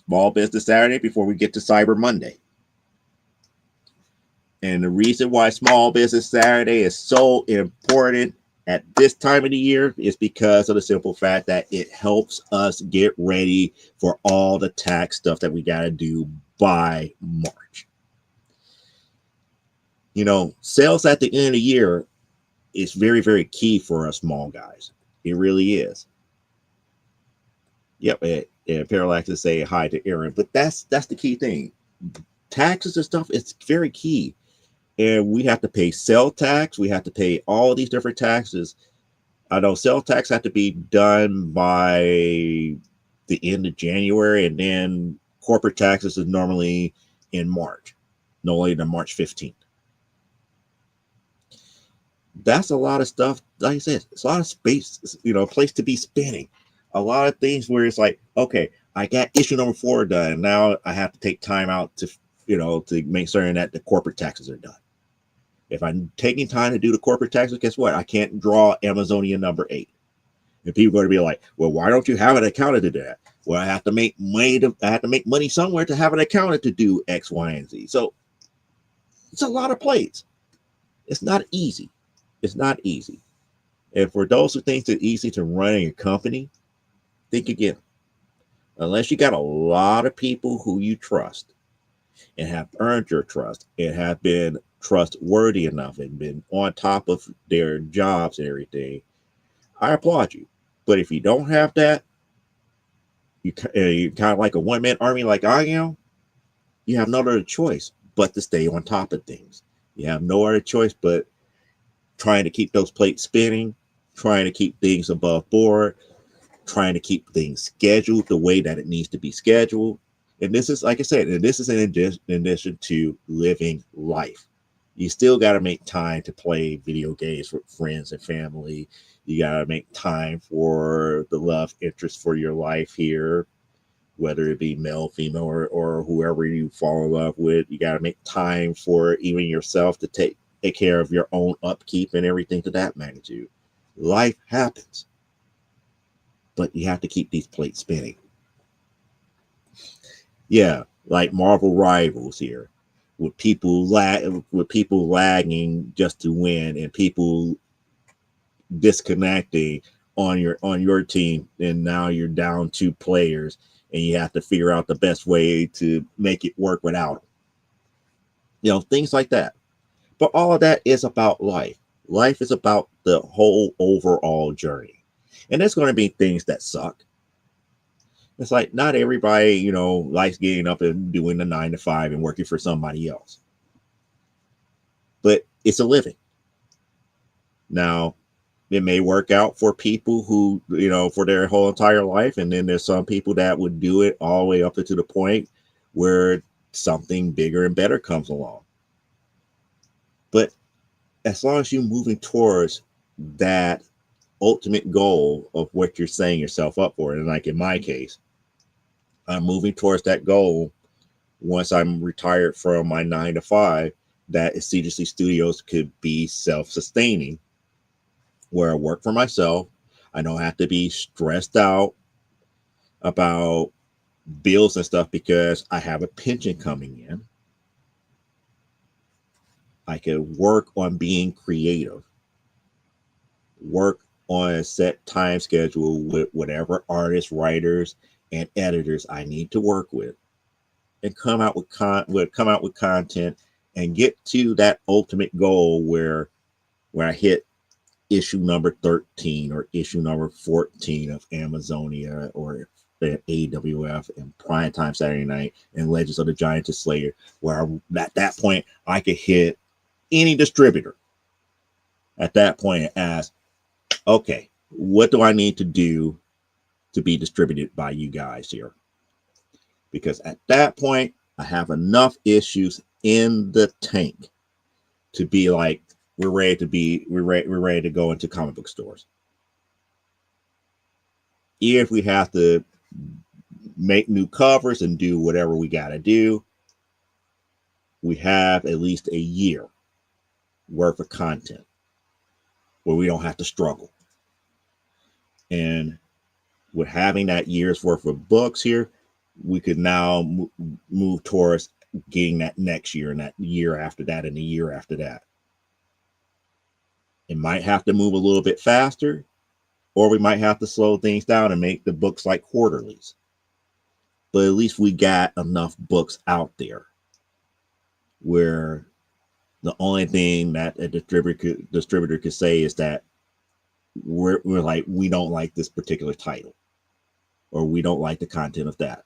Small Business Saturday before we get to Cyber Monday. And the reason why Small Business Saturday is so important at this time of the year is because of the simple fact that it helps us get ready for all the tax stuff that we got to do by March. You know, sales at the end of the year is very, very key for us small guys. It really is. Yep, and Parallax is say hi to Aaron, but that's the key thing. Taxes and stuff, it's very key. And we have to pay sale tax. We have to pay all these different taxes. I know sale tax have to be done by the end of January, and then corporate taxes is normally in March, no later than March 15th. That's a lot of stuff. Like I said, it's a lot of space, you know, place to be spending. A lot of things where it's like, okay, I got issue number 4 done. Now I have to take time out to, you know, to make certain that the corporate taxes are done. If I'm taking time to do the corporate taxes, guess what? I can't draw Amazonia number 8. And people are going to be like, well, why don't you have an accountant to do that? Well, I have to make money somewhere to have an accountant to do X, Y, and Z. So it's a lot of plates. It's not easy. It's not easy. And for those who think it's easy to run a company, think again. Unless you got a lot of people who you trust and have earned your trust and have been trustworthy enough and been on top of their jobs and everything, I applaud you. But if you don't have that, you're kind of like a one-man army like I am, you have no other choice but to stay on top of things. You have no other choice but trying to keep those plates spinning, trying to keep things above board, trying to keep things scheduled the way that it needs to be scheduled. And this is, like I said, and this is in addition to living life. You still got to make time to play video games with friends and family. You got to make time for the love interest for your life here, whether it be male, female, or whoever you fall in love with. You got to make time for even yourself to take care of your own upkeep and everything to that magnitude. Life happens, but you have to keep these plates spinning. Yeah, like Marvel Rivals here, with people lagging just to win, and people disconnecting on your team, and now you're down 2 players, and you have to figure out the best way to make it work without them. You know, things like that. But all of that is about life. Life is about the whole overall journey. And there's going to be things that suck. It's like not everybody, you know, likes getting up and doing the 9 to 5 and working for somebody else. But it's a living. Now, it may work out for people who, you know, for their whole entire life. And then there's some people that would do it all the way up to the point where something bigger and better comes along. But as long as you're moving towards that ultimate goal of what you're setting yourself up for, and like in my case, I'm moving towards that goal once I'm retired from my 9 to 5, that CGC Studios could be self-sustaining, where I work for myself. I don't have to be stressed out about bills and stuff because I have a pension coming in. I can work on being creative, work on a set time schedule with whatever artists, writers, and editors I need to work with, and come out with content and get to that ultimate goal where I hit issue number 13 or issue number 14 of Amazonia or AWF and Primetime Saturday Night and Legends of the Giantess Slayer, where at that point I could hit any distributor at that point and ask, okay, what do I need to do to be distributed by you guys here? Because at that point, I have enough issues in the tank to be like, we're ready to go into comic book stores. Even if we have to make new covers and do whatever we got to do, we have at least a year worth of content where we don't have to struggle. And with having that year's worth of books here, we could now move towards getting that next year and that year after that and the year after that. It might have to move a little bit faster, or we might have to slow things down and make the books like quarterlies. but at least we got enough books out there where the only thing that a distributor could say is that we're like, we don't like this particular title, or we don't like the content of that.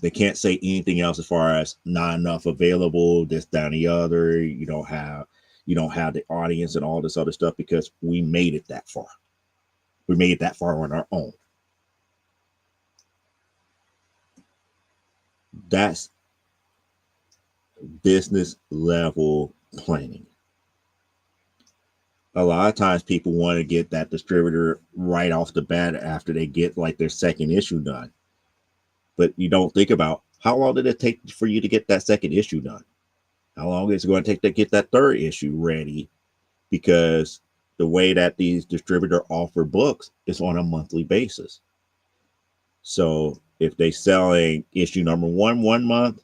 They can't say anything else as far as not enough available, this, that, and the other. You don't have the audience and all this other stuff, because we made it that far. We made it that far on our own. That's business level planning. A lot of times people want to get that distributor right off the bat after they get like their second issue done. But you don't think about, how long did it take for you to get that second issue done? How long is it going to take to get that third issue ready? Because the way that these distributors offer books is on a monthly basis. So if they're selling issue number 1 month,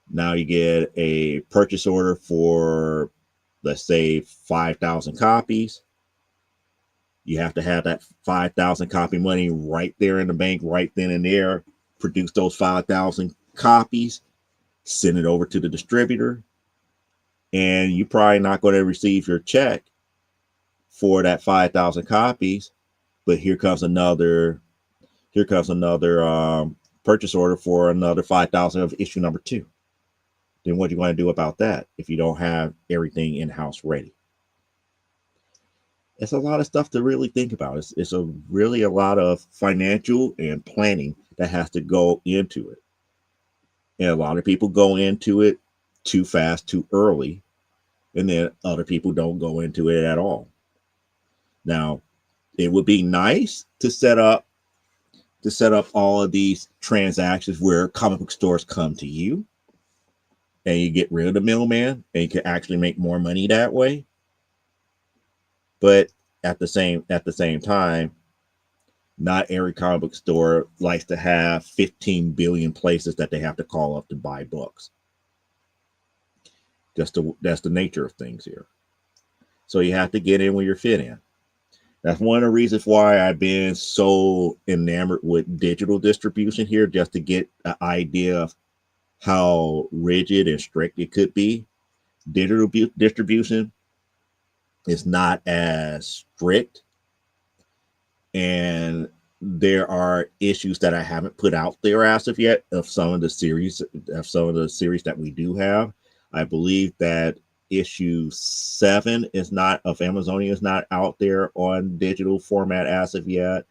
now you get a purchase order for, let's say, 5,000 copies. You have to have that 5,000 copy money right there in the bank, right then and there. Produce those 5,000 copies, send it over to the distributor, and you're probably not going to receive your check for that 5,000 copies. But here comes another purchase order for another 5,000 of issue number 2. Then what are you going to do about that if you don't have everything in-house ready? It's a lot of stuff to really think about. It's really a lot of financial and planning that has to go into it. And a lot of people go into it too fast, too early, and then other people don't go into it at all. Now, it would be nice to set up all of these transactions where comic book stores come to you, and you get rid of the middleman, and you can actually make more money that way. But at the same time, not every comic book store likes to have 15 billion places that they have to call up to buy books. That's the nature of things here. So you have to get in where you're fit in. That's one of the reasons why I've been so enamored with digital distribution here, just to get an idea of how rigid and strict it could be. Digital distribution is not as strict, and there are issues that I haven't put out there as of yet of some of the series that we do have. I believe that issue 7 of Amazonia is not out there on digital format as of yet.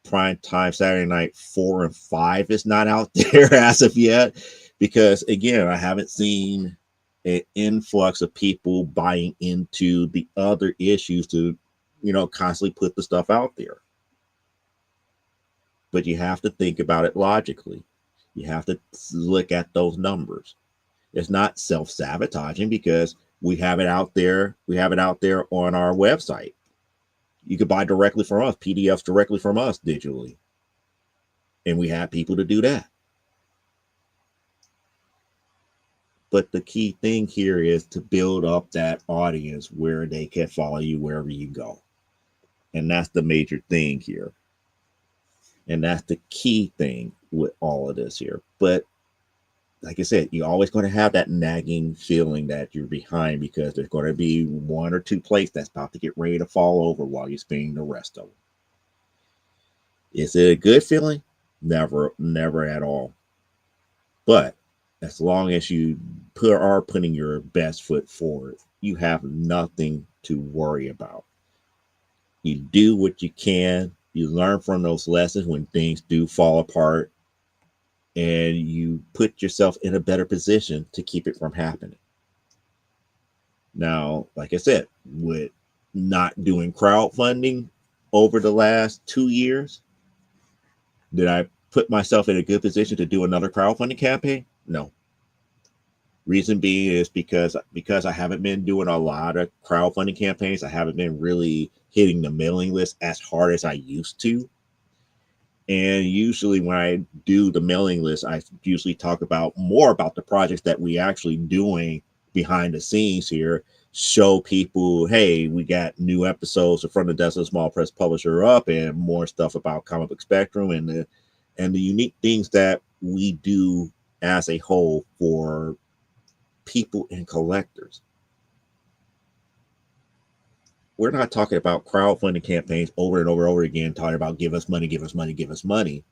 Prime Time Saturday Night 4 and 5 is not out there as of yet, because again, I haven't seen an influx of people buying into the other issues to, constantly put the stuff out there. But you have to think about it logically. You have to look at those numbers. It's not self-sabotaging, because we have it out there. We have it out there on our website. You could buy directly from us, PDFs directly from us digitally. And we have people to do that. But the key thing here is to build up that audience where they can follow you wherever you go. And that's the major thing here. And that's the key thing with all of this here. But like I said, you're always going to have that nagging feeling that you're behind, because there's going to be 1 or 2 plates that's about to get ready to fall over while you're spinning the rest of them. Is it a good feeling? Never at all. But as long as you are putting your best foot forward, you have nothing to worry about. You do what you can. You learn from those lessons when things do fall apart, and you put yourself in a better position to keep it from happening. Now, like I said, with not doing crowdfunding over the last 2 years, did I put myself in a good position to do another crowdfunding campaign? No. Reason being is because I haven't been doing a lot of crowdfunding campaigns. I haven't been really hitting the mailing list as hard as I used to. And usually when I do the mailing list, I usually talk more about the projects that we actually doing behind the scenes here. Show people, hey, we got new episodes from the Desert Small Press Publisher up, and more stuff about Comic Book Spectrum, and and the unique things that we do as a whole for people and collectors. We're not talking about crowdfunding campaigns over and over and over again, talking about give us money, give us money, give us money.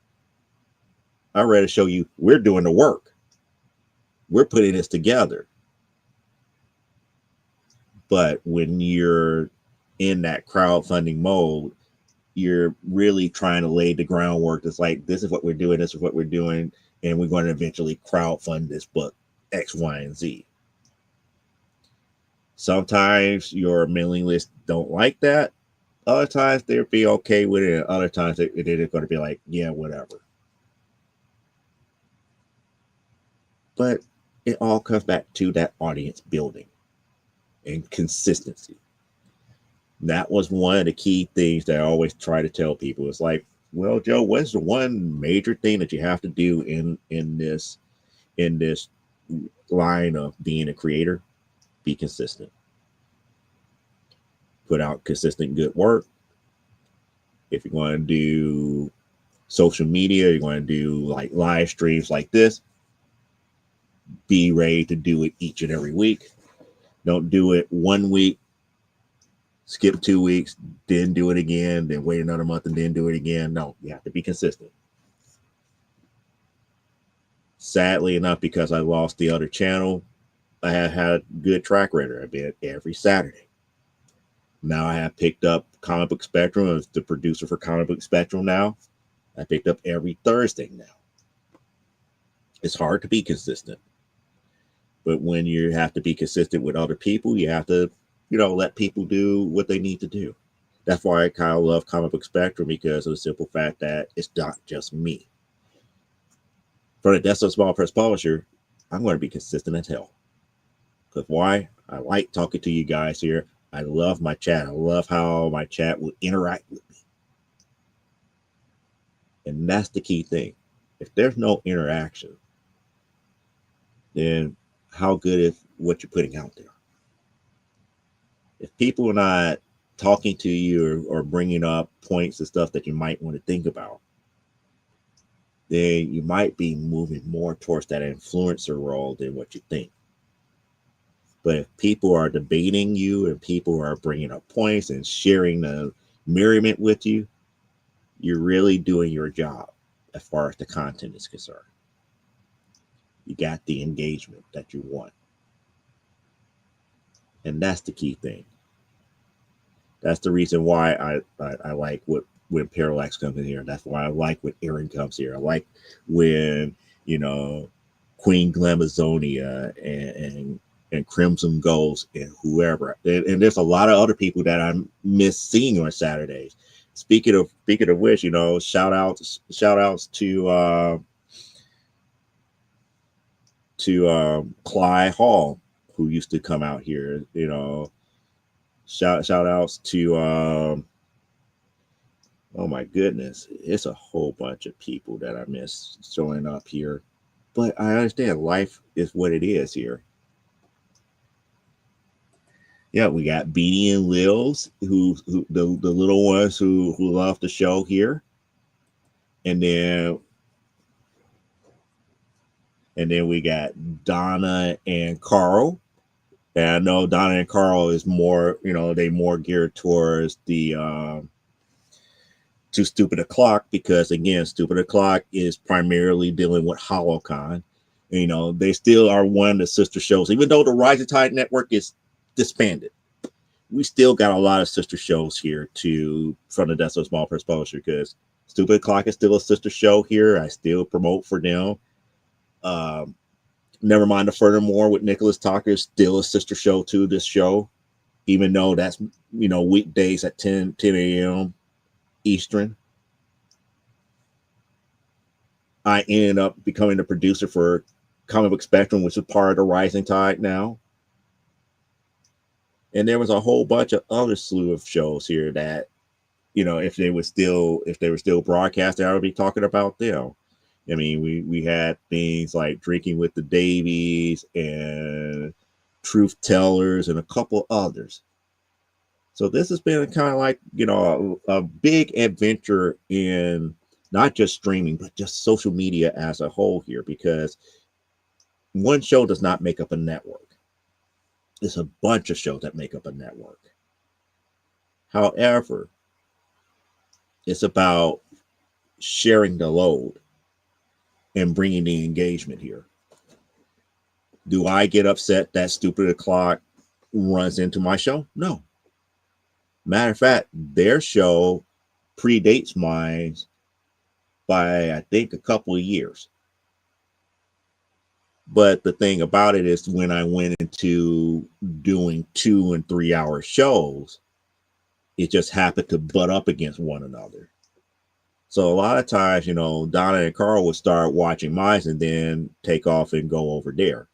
I'm ready to show you we're doing the work. We're putting this together. But when you're in that crowdfunding mode, you're really trying to lay the groundwork. It's like, this is what we're doing, this is what we're doing, and we're going to eventually crowdfund this book, X, Y, and Z. Sometimes your mailing list don't like that. Other times they'll be okay with it. Other times they're going to be like, yeah, whatever. But it all comes back to that audience building and consistency. That was one of the key things that I always try to tell people. It's like, well, Joe, what's the one major thing that you have to do in this line of being a creator? Be consistent. Put out consistent good work. If you're going to do social media, you're going to do like live streams like this, be ready to do it each and every week. Don't do it 1 week, skip 2 weeks, then do it again, then wait another month and then do it again. No, you have to be consistent. Sadly enough, because I lost the other channel, I have had a good track record. I've been every Saturday. Now I have picked up Comic Book Spectrum as the producer for Comic Book Spectrum now. I picked up every Thursday now. It's hard to be consistent. But when you have to be consistent with other people, you have to, let people do what they need to do. That's why I kind of love Comic Book Spectrum, because of the simple fact that it's not just me. For the Death of Small Press Publisher, I'm going to be consistent as hell. Because why? I like talking to you guys here. I love my chat. I love how my chat will interact with me. And that's the key thing. If there's no interaction, then how good is what you're putting out there? If people are not talking to you or bringing up points and stuff that you might want to think about, then you might be moving more towards that influencer role than what you think. But if people are debating you and people are bringing up points and sharing the merriment with you, you're really doing your job as far as the content is concerned. You got the engagement that you want. And that's the key thing. That's the reason why I like when Parallax comes in here. That's why I like when Aaron comes here. I like when, Queen Glamazonia and Crimson Ghost and whoever. And there's a lot of other people that I miss seeing on Saturdays. Speaking of which, shout outs to Clyde Hall, who used to come out here. Shout outs to oh my goodness, it's a whole bunch of people that I miss showing up here. But I understand life is what it is here. Yeah, we got Beanie and Lils, who the little ones who love the show here, and then we got Donna and Carl. And I know Donna and Carl is more, they more geared towards the Too Stupid O'Clock, because again, Stupid O'Clock is primarily dealing with HoloCon. They still are one of the sister shows, even though the Rising Tide Network is disbanded. We still got a lot of sister shows here from the Death of Small Press Publisher, because Stupid O'Clock is still a sister show here. I still promote for them. Never Mind the Furthermore with Nicholas Tucker is still a sister show to this show, even though that's weekdays at 10 a.m. Eastern. I ended up becoming the producer for Comic Book Spectrum, which is part of the Rising Tide now. And there was a whole bunch of other slew of shows here that, if they were still broadcasting, I would be talking about them. I mean, we had things like Drinking with the Davies and Truth Tellers and a couple others. So this has been kind of like, a big adventure in not just streaming, but just social media as a whole here, because one show does not make up a network. It's a bunch of shows that make up a network. However, it's about sharing the load and bringing the engagement here. Do I get upset that Stupid O'Clock runs into my show? No. Matter of fact, their show predates mine by, I think, a couple of years. But the thing about it is, when I went into doing 2 and 3 hour shows, it just happened to butt up against one another. So a lot of times, Donna and Carl would start watching mine and then take off and go over there.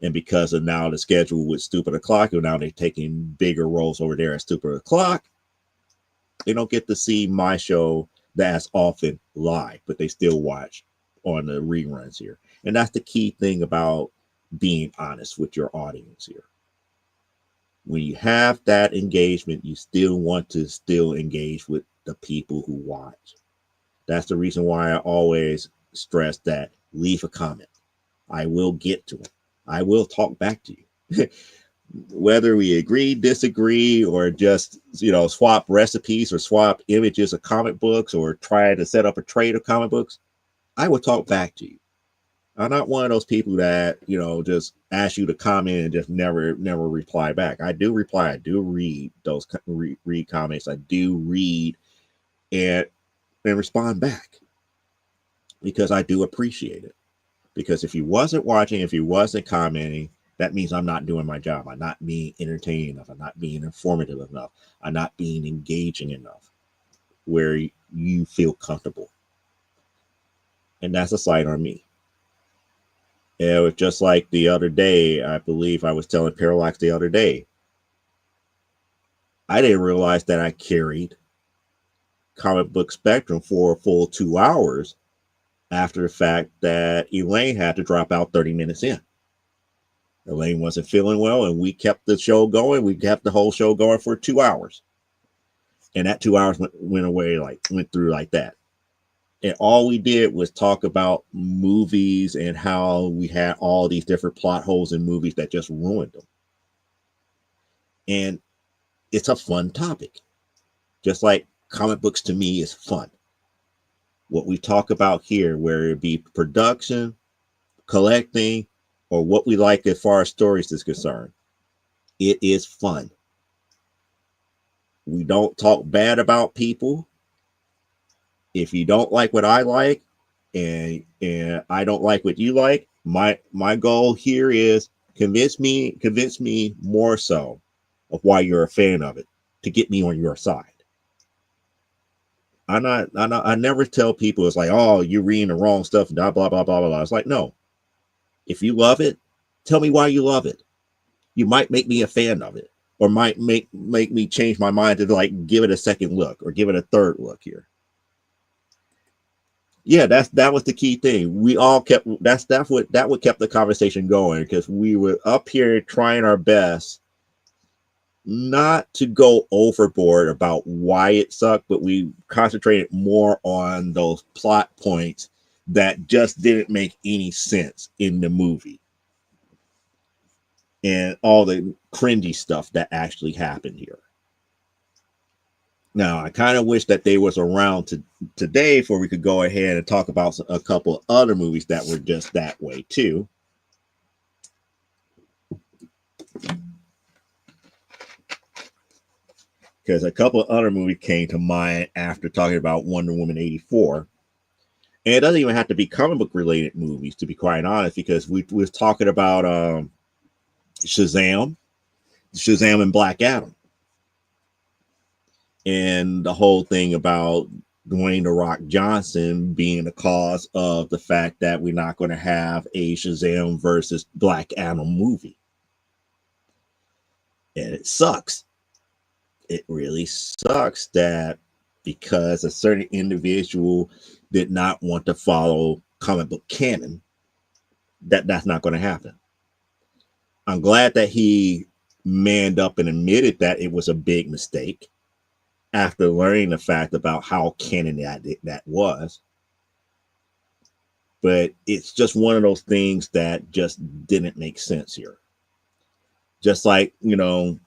And because of now the schedule with Stupid O'Clock, and now they're taking bigger roles over there at Stupid O'Clock, they don't get to see my show that's often live, but they still watch on the reruns here. And that's the key thing about being honest with your audience here. When you have that engagement, you still want to still engage with the people who watch. That's the reason why I always stress that leave a comment. I will get to it. I will talk back to you. Whether we agree, disagree, or just, swap recipes or swap images of comic books or try to set up a trade of comic books, I will talk back to you. I'm not one of those people that, just ask you to comment and just never reply back. I do reply. I do read those read comments. I do read and respond back, because I do appreciate it. Because if you wasn't watching, if you wasn't commenting, that means I'm not doing my job. I'm not being entertaining enough. I'm not being informative enough. I'm not being engaging enough where you feel comfortable. And that's a slight on me. It was just like the other day, I believe I was telling Parallax the other day, I didn't realize that I carried Comic Book Spectrum for a full 2 hours after the fact that Elaine had to drop out 30 minutes in. Elaine wasn't feeling well, and we kept the show going. We kept the whole show going for 2 hours. And that 2 hours went through like that. And all we did was talk about movies and how we had all these different plot holes in movies that just ruined them. And it's a fun topic. Just like comic books to me is fun. What we talk about here, whether it be production, collecting, or what we like as far as stories is concerned, it is fun. We don't talk bad about people. If you don't like what I like, and I don't like what you like, my goal here is convince me more so of why you're a fan of it, to get me on your side. I never tell people it's like, oh, you're reading the wrong stuff, blah, blah, blah, blah, blah. It's like, no. If you love it, tell me why you love it. You might make me a fan of it, or might make me change my mind to give it a second look or give it a third look here. Yeah, that was the key thing. We all kept that what kept the conversation going, because we were up here trying our best not to go overboard about why it sucked, but we concentrated more on those plot points that just didn't make any sense in the movie, and all the cringy stuff that actually happened here. Now, I kind of wish that they was around today for we could go ahead and talk about a couple of other movies that were just that way too. Because a couple of other movies came to mind after talking about Wonder Woman 84. And it doesn't even have to be comic book related movies, to be quite honest, because we was talking about Shazam and Black Adam. And the whole thing about Dwayne "The Rock" Johnson being the cause of the fact that we're not going to have a Shazam versus Black Adam movie. And it sucks. It really sucks that because a certain individual did not want to follow comic book canon, that's not going to happen. I'm glad that he manned up and admitted that it was a big mistake. after learning the fact about how canon that was. But it's just one of those things that just didn't make sense here. Just like, the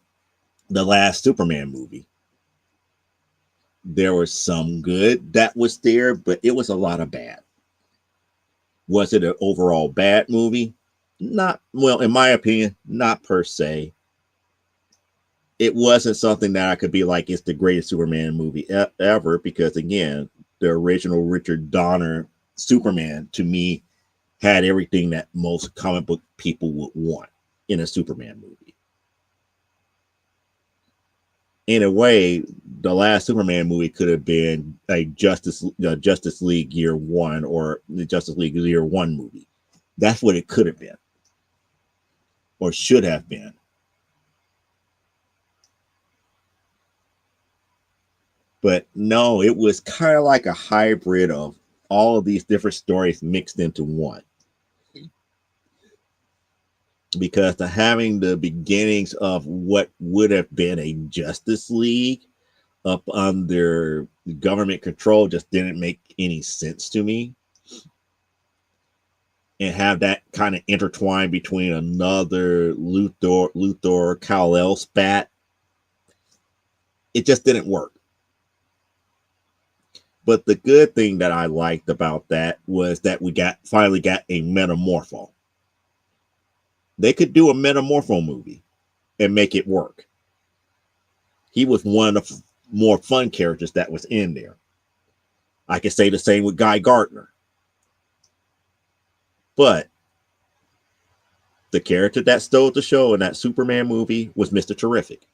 last Superman movie. There was some good that was there, but it was a lot of bad. Was it an overall bad movie? Not, well, in my opinion, not per se. It wasn't something that I could be like, it's the greatest Superman movie ever, because again, the original Richard Donner Superman to me had everything that most comic book people would want in a Superman movie. In a way, the last Superman movie could have been a Justice League Year One or the Justice League Year One movie. That's what it could have been, or should have been. But no, it was kind of like a hybrid of all of these different stories mixed into one. Because to having the beginnings of what would have been a Justice League up under government control just didn't make any sense to me. And have that kind of intertwined between another Luthor Kal-El spat, it just didn't work. But the good thing that I liked about that was that we finally got a Metamorpho. They could do a Metamorpho movie and make it work. He was one of the more fun characters that was in there. I could say the same with Guy Gardner. But the character that stole the show in that Superman movie was Mr. Terrific.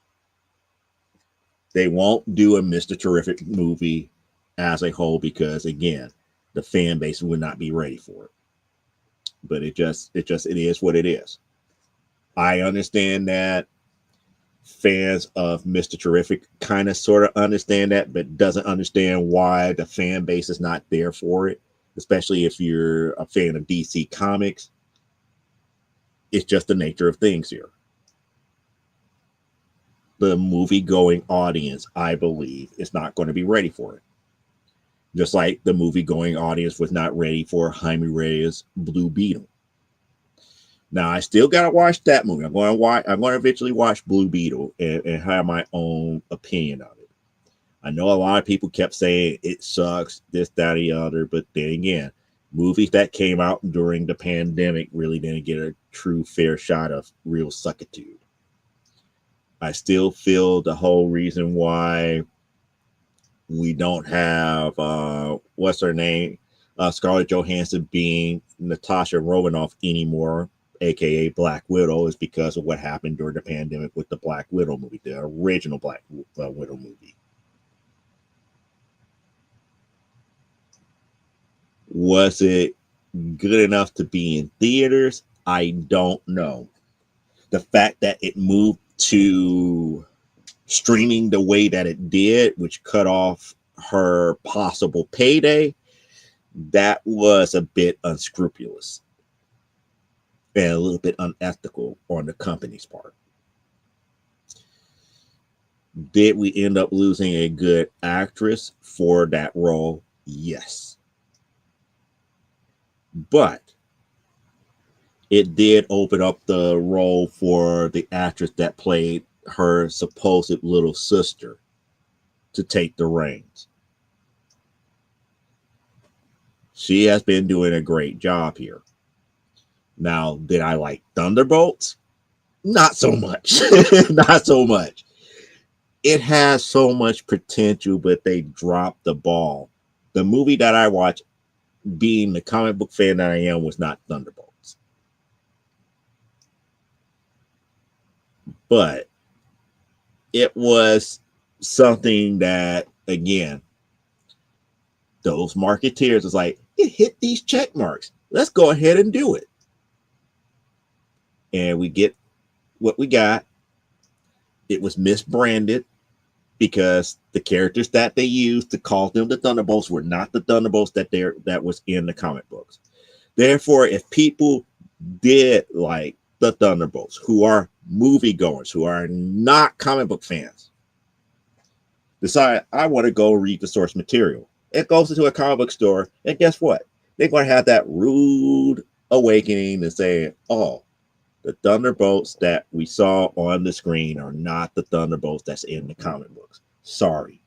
They won't do a Mr. Terrific movie as a whole because, again, the fan base would not be ready for it. But it is what it is. I understand that fans of Mr. Terrific kind of sort of understand that, but doesn't understand why the fan base is not there for it, especially if you're a fan of DC Comics. It's just the nature of things here. The movie-going audience, I believe, is not going to be ready for it. Just like the movie-going audience was not ready for Jaime Reyes' Blue Beetle. Now, I still got to watch that movie. I'm going to eventually watch Blue Beetle and have my own opinion of it. I know a lot of people kept saying it sucks, this, that, the other, but then again, movies that came out during the pandemic really didn't get a true fair shot of real suckitude. I still feel the whole reason why we don't have what's her name, Scarlett Johansson being Natasha Romanoff anymore, aka Black Widow, is because of what happened during the pandemic with the Black Widow movie, the original Black Widow movie. Was it good enough to be in theaters? I don't know. The fact that it moved to streaming the way that it did, which cut off her possible payday, that was a bit unscrupulous and a little bit unethical on the company's part. Did we end up losing a good actress for that role? Yes. But it did open up the role for the actress that played her supposed little sister to take the reins. She has been doing a great job here. Now, did I like Thunderbolts? Not so much. Not so much. It has so much potential, but they dropped the ball. The movie that I watched, being the comic book fan that I am, was not Thunderbolts. But it was something that, again, those marketeers was like, it hit these check marks. Let's go ahead and do it. And we get what we got. It was misbranded because the characters that they used to call them the Thunderbolts were not the Thunderbolts that was in the comic books. Therefore, if people did like the Thunderbolts, who are moviegoers, who are not comic book fans, decide I want to go read the source material. It goes into a comic book store, and guess what? They're going to have that rude awakening and say, oh, the Thunderbolts that we saw on the screen are not the Thunderbolts that's in the comic books. Sorry.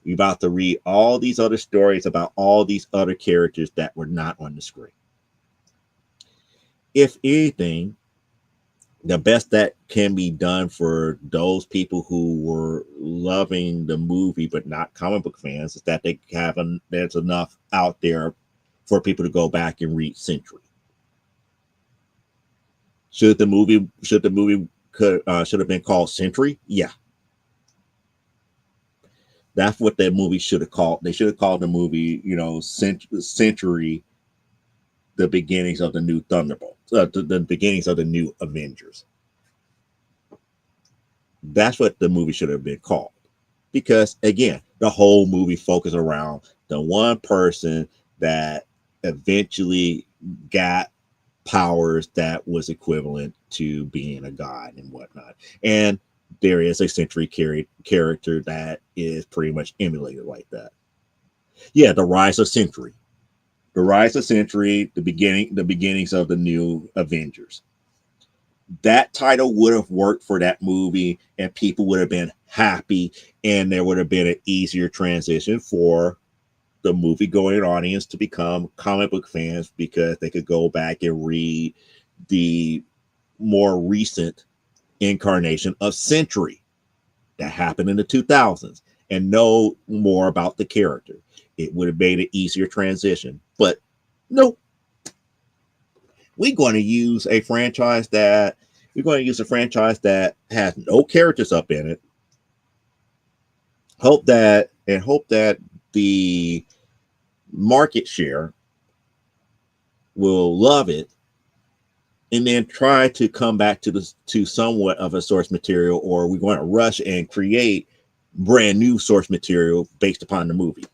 You're about to read all these other stories about all these other characters that were not on the screen. If anything, the best that can be done for those people who were loving the movie but not comic book fans is that there's enough out there for people to go back and read Century. Should the movie should have been called Century? Yeah, that's what that movie should have called. They should have called the movie, Century, the beginnings of the new Thunderbolts, the beginnings of the new Avengers. That's what the movie should have been called, because again, the whole movie focused around the one person that eventually got powers that was equivalent to being a god and whatnot. And there is a Century character that is pretty much emulated like that. Yeah, the Rise of Century. The Rise of Century, the beginnings of the new Avengers. That title would have worked for that movie, and people would have been happy, and there would have been an easier transition for the movie going audience to become comic book fans, because they could go back and read the more recent incarnation of Century that happened in the 2000s and know more about the character. It would have made an easier transition, but nope. We're going to use a franchise that has no characters up in it. Hope that the market share will love it, and then try to come back to somewhat of a source material, or we're going to rush and create brand new source material based upon the movie.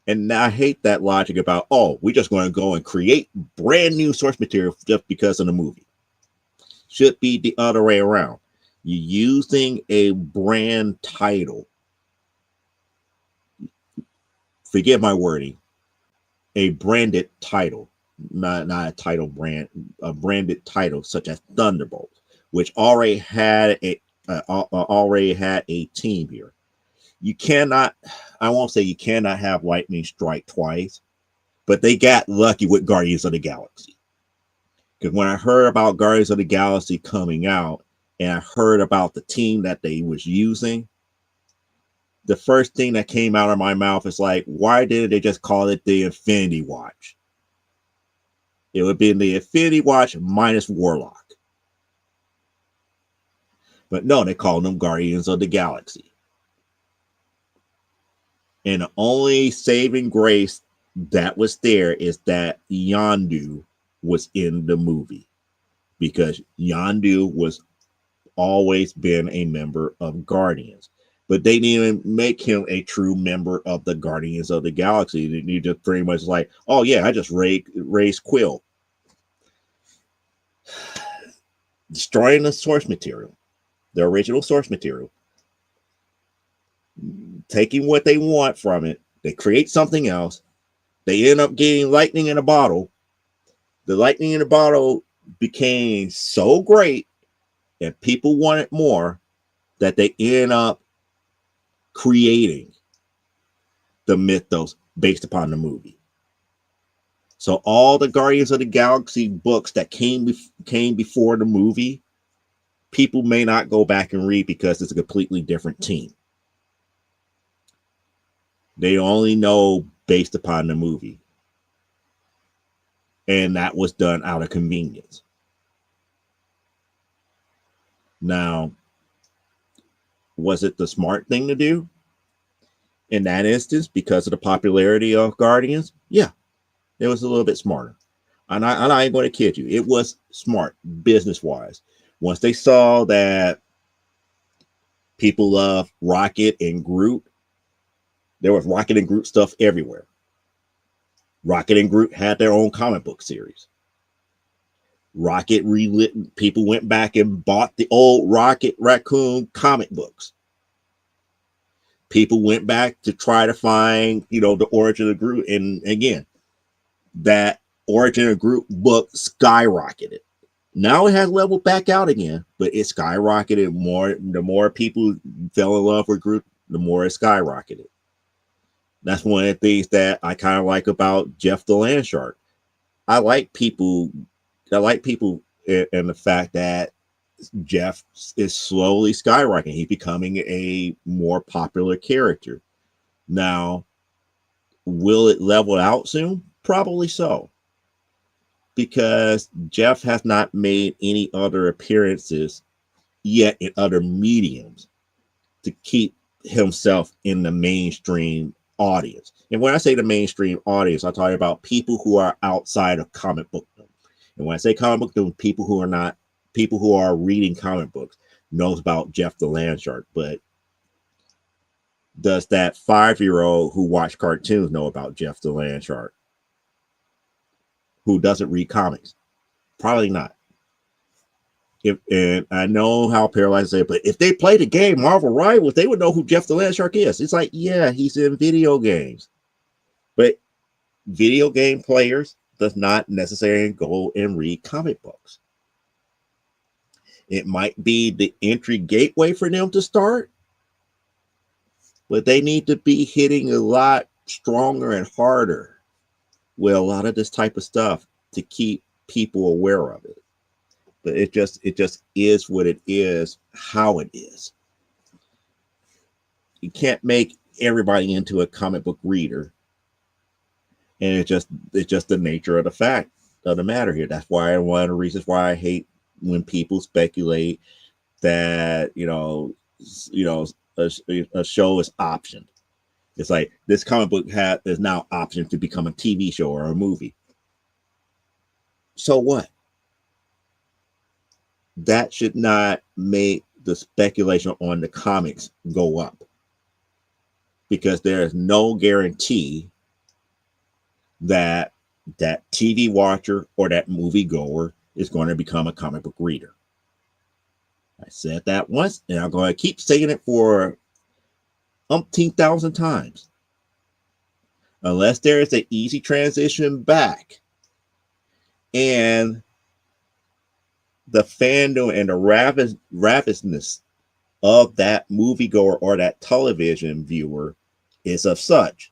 And I hate that logic about, oh, we're just going to go and create brand new source material just because of the movie. Should be the other way around. You're using a brand title. Forget my wording. A branded title, not a title brand, a branded title such as Thunderbolt, which already had a team here. You cannot, I won't say you cannot have lightning strike twice, but they got lucky with Guardians of the Galaxy. Because when I heard about Guardians of the Galaxy coming out, and I heard about the team that they was using, the first thing that came out of my mouth is like, why didn't they just call it the Infinity Watch? It would be the Infinity Watch minus Warlock. But no, they called them Guardians of the Galaxy. And the only saving grace that was there is that Yondu was in the movie, because Yondu was always been a member of Guardians. But they didn't even make him a true member of the Guardians of the Galaxy. You just pretty much like, oh yeah, I just raised Quill. Destroying the source material, the original source material. Taking what they want from it. They create something else. They end up getting lightning in a bottle. The lightning in a bottle became so great and people wanted more that they end up creating the mythos based upon the movie. So all the Guardians of the Galaxy books that came before the movie, people may not go back and read because it's a completely different team. They only know based upon the movie. And that was done out of convenience. Now, was it the smart thing to do in that instance because of the popularity of Guardians? Yeah, it was a little bit smarter. And I ain't going to kid you. It was smart business-wise. Once they saw that people love Rocket and Groot, there was Rocket and Groot stuff everywhere. Rocket and Groot had their own comic book series. Rocket relit. People went back and bought the old Rocket Raccoon comic books. People went back to try to find, the origin of Groot, and again, that origin of Groot book skyrocketed. Now it has leveled back out again, but it skyrocketed more. The more people fell in love with Groot, the more it skyrocketed. That's one of the things that I kind of like about Jeff the Landshark. I like people. I like people and the fact that Jeff is slowly skyrocketing. He's becoming a more popular character. Now, will it level out soon? Probably so. Because Jeff has not made any other appearances yet in other mediums to keep himself in the mainstream audience. And when I say the mainstream audience, I'm talking about people who are outside of comic book. And when I say comic book, people who are reading comic books knows about Jeff the Landshark. But does that 5-year-old who watched cartoons know about Jeff the Landshark? Who doesn't read comics? Probably not. And I know how Paralyzed say, but if they play the game Marvel Rivals, they would know who Jeff the Landshark is. It's like, yeah, he's in video games. But video game players does not necessarily go and read comic books. It might be the entry gateway for them to start, but they need to be hitting a lot stronger and harder with a lot of this type of stuff to keep people aware of it. But it just is what it is, how it is. You can't make everybody into a comic book reader. And it's just the nature of the fact of the matter here. That's why one of the reasons why I hate when people speculate that a show is optioned. It's like this comic book is now optioned to become a TV show or a movie. So what? That should not make the speculation on the comics go up, because there is no guarantee that TV watcher or that movie goer is going to become a comic book reader. I said that once, and I'm going to keep saying it for umpteen thousand times. Unless there is an easy transition back, and the fandom and the ravenousness of that moviegoer or that television viewer is of such,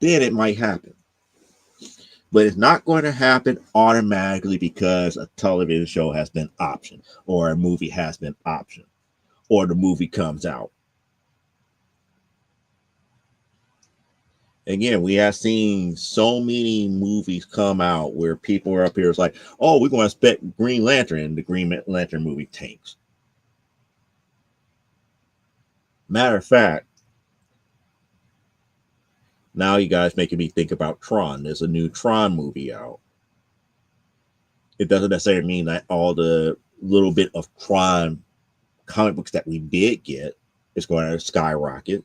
then it might happen. But it's not going to happen automatically because a television show has been optioned, or a movie has been optioned, or the movie comes out. Again, we have seen so many movies come out where people are up here. It's like, oh, we're going to expect Green Lantern, and the Green Lantern movie tanks. Matter of fact, now you guys making me think about Tron. There's a new Tron movie out. It doesn't necessarily mean that all the little bit of Tron comic books that we did get is going to skyrocket.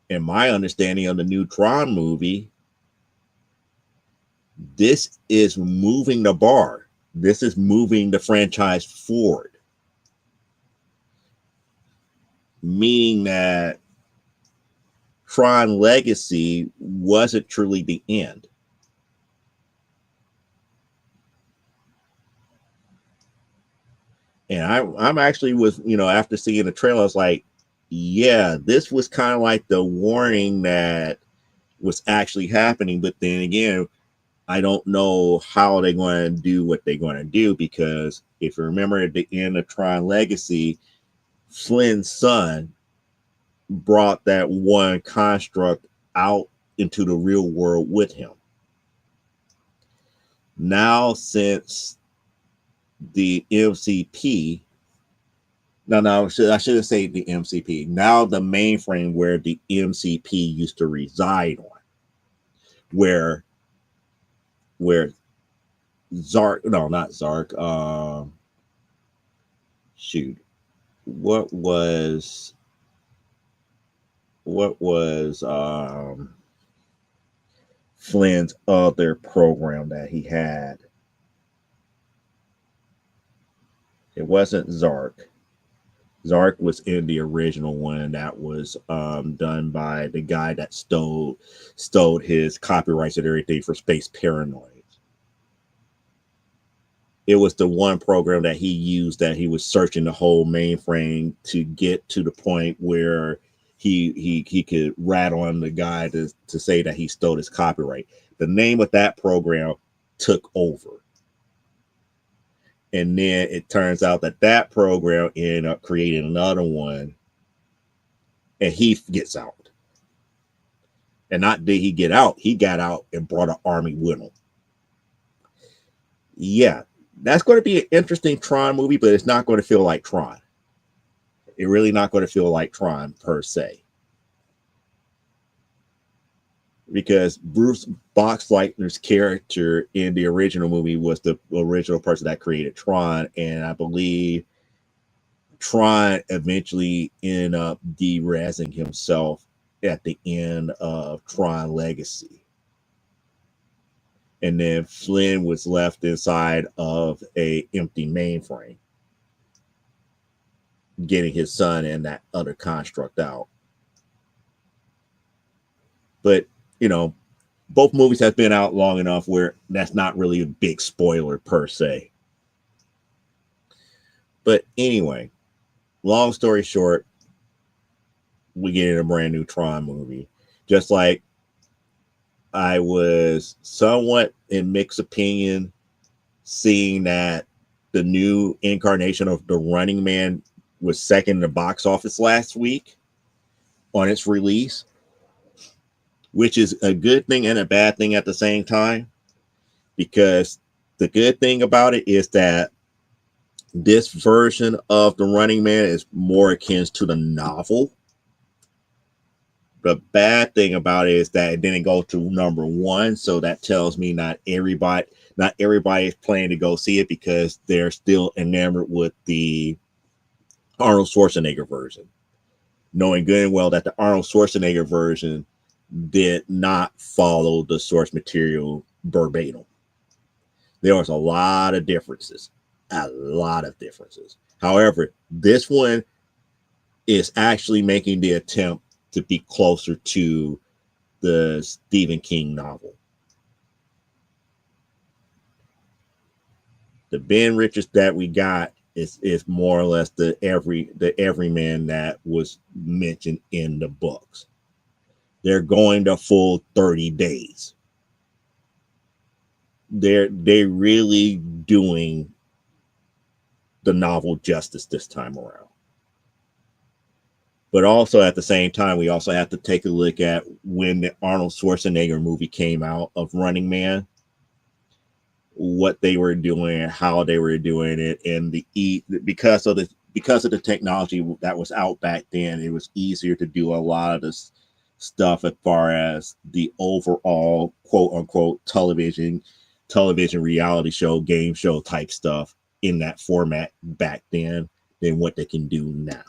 In my understanding of the new Tron movie, this is moving the bar. This is moving the franchise forward. Meaning that Tron Legacy wasn't truly the end. And I'm actually after seeing the trailer, I was like, yeah, this was kind of like the warning that was actually happening. But then again, I don't know how they're going to do what they're going to do, because if you remember at the end of Tron Legacy, Flynn's son brought that one construct out into the real world with him. Now, since the MCP, I should say the MCP. Now the mainframe where the MCP used to reside on, where Zark, no, not Zark. What was Flynn's other program that he had? It wasn't Zark. Zark was in the original one that was done by the guy that stole his copyrights and everything for Space Paranoid. It was the one program that he used that he was searching the whole mainframe to get to the point where he could rat on the guy to say that he stole his copyright. The name of that program took over. And then it turns out that that program ended up creating another one, and he gets out. And not did he get out, he got out and brought an army with him. Yeah, that's going to be an interesting Tron movie, but it's not going to feel like Tron. It's really not going to feel like Tron per se. Because Bruce Boxleitner's character in the original movie was the original person that created Tron, and I believe Tron eventually ended up derezzing himself at the end of Tron Legacy. And then Flynn was left inside of a empty mainframe, getting his son and that other construct out. But you know, both movies have been out long enough where that's not really a big spoiler per se. But anyway, long story short, we get in a brand new Tron movie. Just like I was somewhat in mixed opinion seeing that the new incarnation of The Running Man was second in the box office last week on its release, which is a good thing and a bad thing at the same time, because the good thing about it is that this version of The Running Man is more akin to the novel. The bad thing about it is that it didn't go to number one, so that tells me not everybody is planning to go see it because they're still enamored with the Arnold Schwarzenegger version, knowing good and well that the Arnold Schwarzenegger version did not follow the source material verbatim. There was a lot of differences. However, this one is actually making the attempt to be closer to the Stephen King novel. The Ben Richards that we got is more or less the everyman that was mentioned in the books. They're going the full 30 days. They're really doing the novel justice this time around. But also at the same time, we also have to take a look at when the Arnold Schwarzenegger movie came out of Running Man, what they were doing, how they were doing it, and because of the technology that was out back then, it was easier to do a lot of this stuff as far as the overall quote unquote television reality show, game show type stuff in that format back then than what they can do now.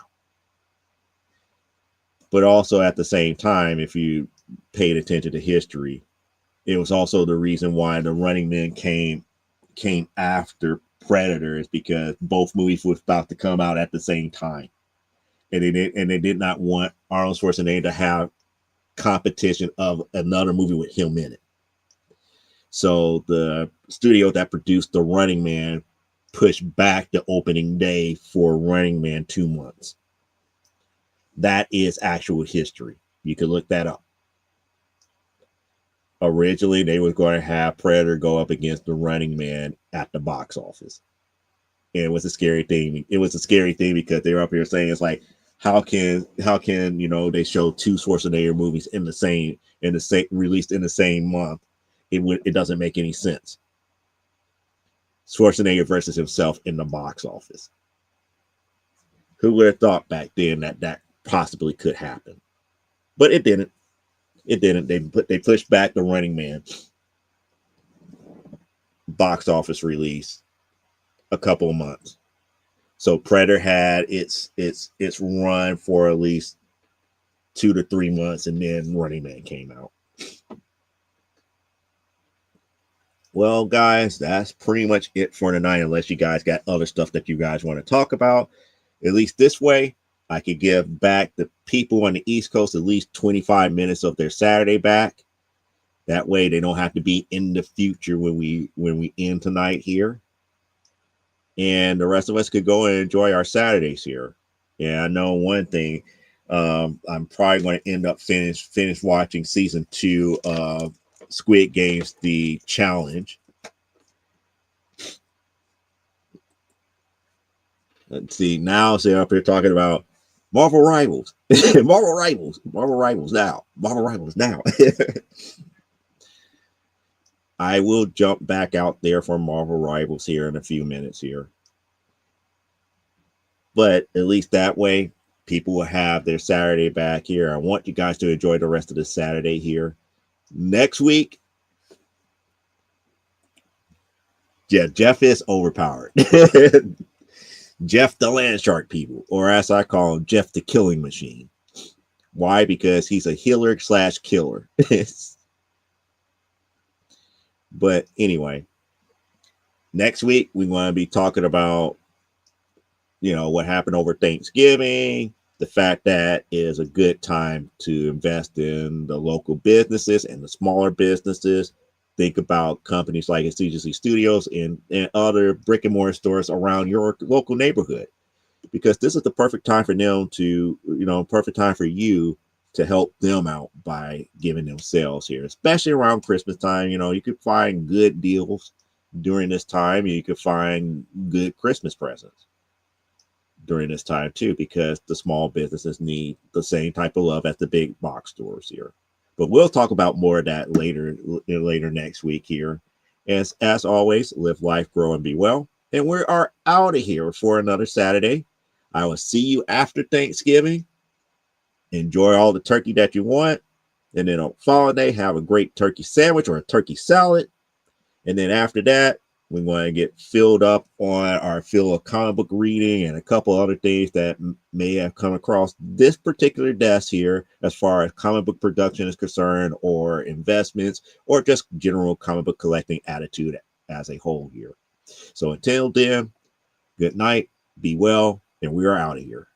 But also at the same time, if you paid attention to history, it was also the reason why The Running Man came after Predator, is because both movies were about to come out at the same time, and they did not want Arnold Schwarzenegger to have competition of another movie with him in it. So the studio that produced The Running Man pushed back the opening day for Running Man 2 months. That is actual history. You can look that up. Originally, they were going to have Predator go up against The Running Man at the box office. And it was a scary thing. It was a scary thing because they were up here saying, it's like, how can they show two Schwarzenegger movies in the same released in the same month? It doesn't make any sense. Schwarzenegger versus himself in the box office. Who would have thought back then that possibly could happen? But it didn't. It didn't. They pushed back The Running Man box office release a couple of months. So Predator had its run for at least 2 to 3 months, and then Running Man came out. Well, guys, that's pretty much it for tonight, unless you guys got other stuff that you guys want to talk about. At least this way, I could give back the people on the East Coast at least 25 minutes of their Saturday back. That way they don't have to be in the future when we end tonight here. And the rest of us could go and enjoy our Saturdays here. And I know one thing, I'm probably going to end up finish watching season 2 of Squid Games: The Challenge. Let's see, now they're up here talking about Marvel Rivals. Marvel Rivals now. I will jump back out there for Marvel Rivals here in a few minutes here. But at least that way, people will have their Saturday back here. I want you guys to enjoy the rest of the Saturday here. Next week, yeah, Jeff is overpowered. Jeff the Land Shark people, or as I call him, Jeff the Killing Machine. Why? Because he's a healer / killer. But anyway, next week we're going to be talking about, what happened over Thanksgiving, the fact that it is a good time to invest in the local businesses and the smaller businesses. Think about companies like CGC Studios and other brick and mortar stores around your local neighborhood, because this is the perfect time for them to, perfect time for you to help them out by giving them sales here, especially around Christmas time. You could find good deals during this time. You could find good Christmas presents during this time too, because the small businesses need the same type of love as the big box stores here. But we'll talk about more of that later next week here. As always, live life, grow, and be well. And we are out of here for another Saturday. I will see you after Thanksgiving. Enjoy all the turkey that you want. And then on holiday, have a great turkey sandwich or a turkey salad. And then after that, we want to get filled up on our fill of comic book reading and a couple other things that may have come across this particular desk here as far as comic book production is concerned, or investments, or just general comic book collecting attitude as a whole here. So until then, good night, be well, and we are out of here.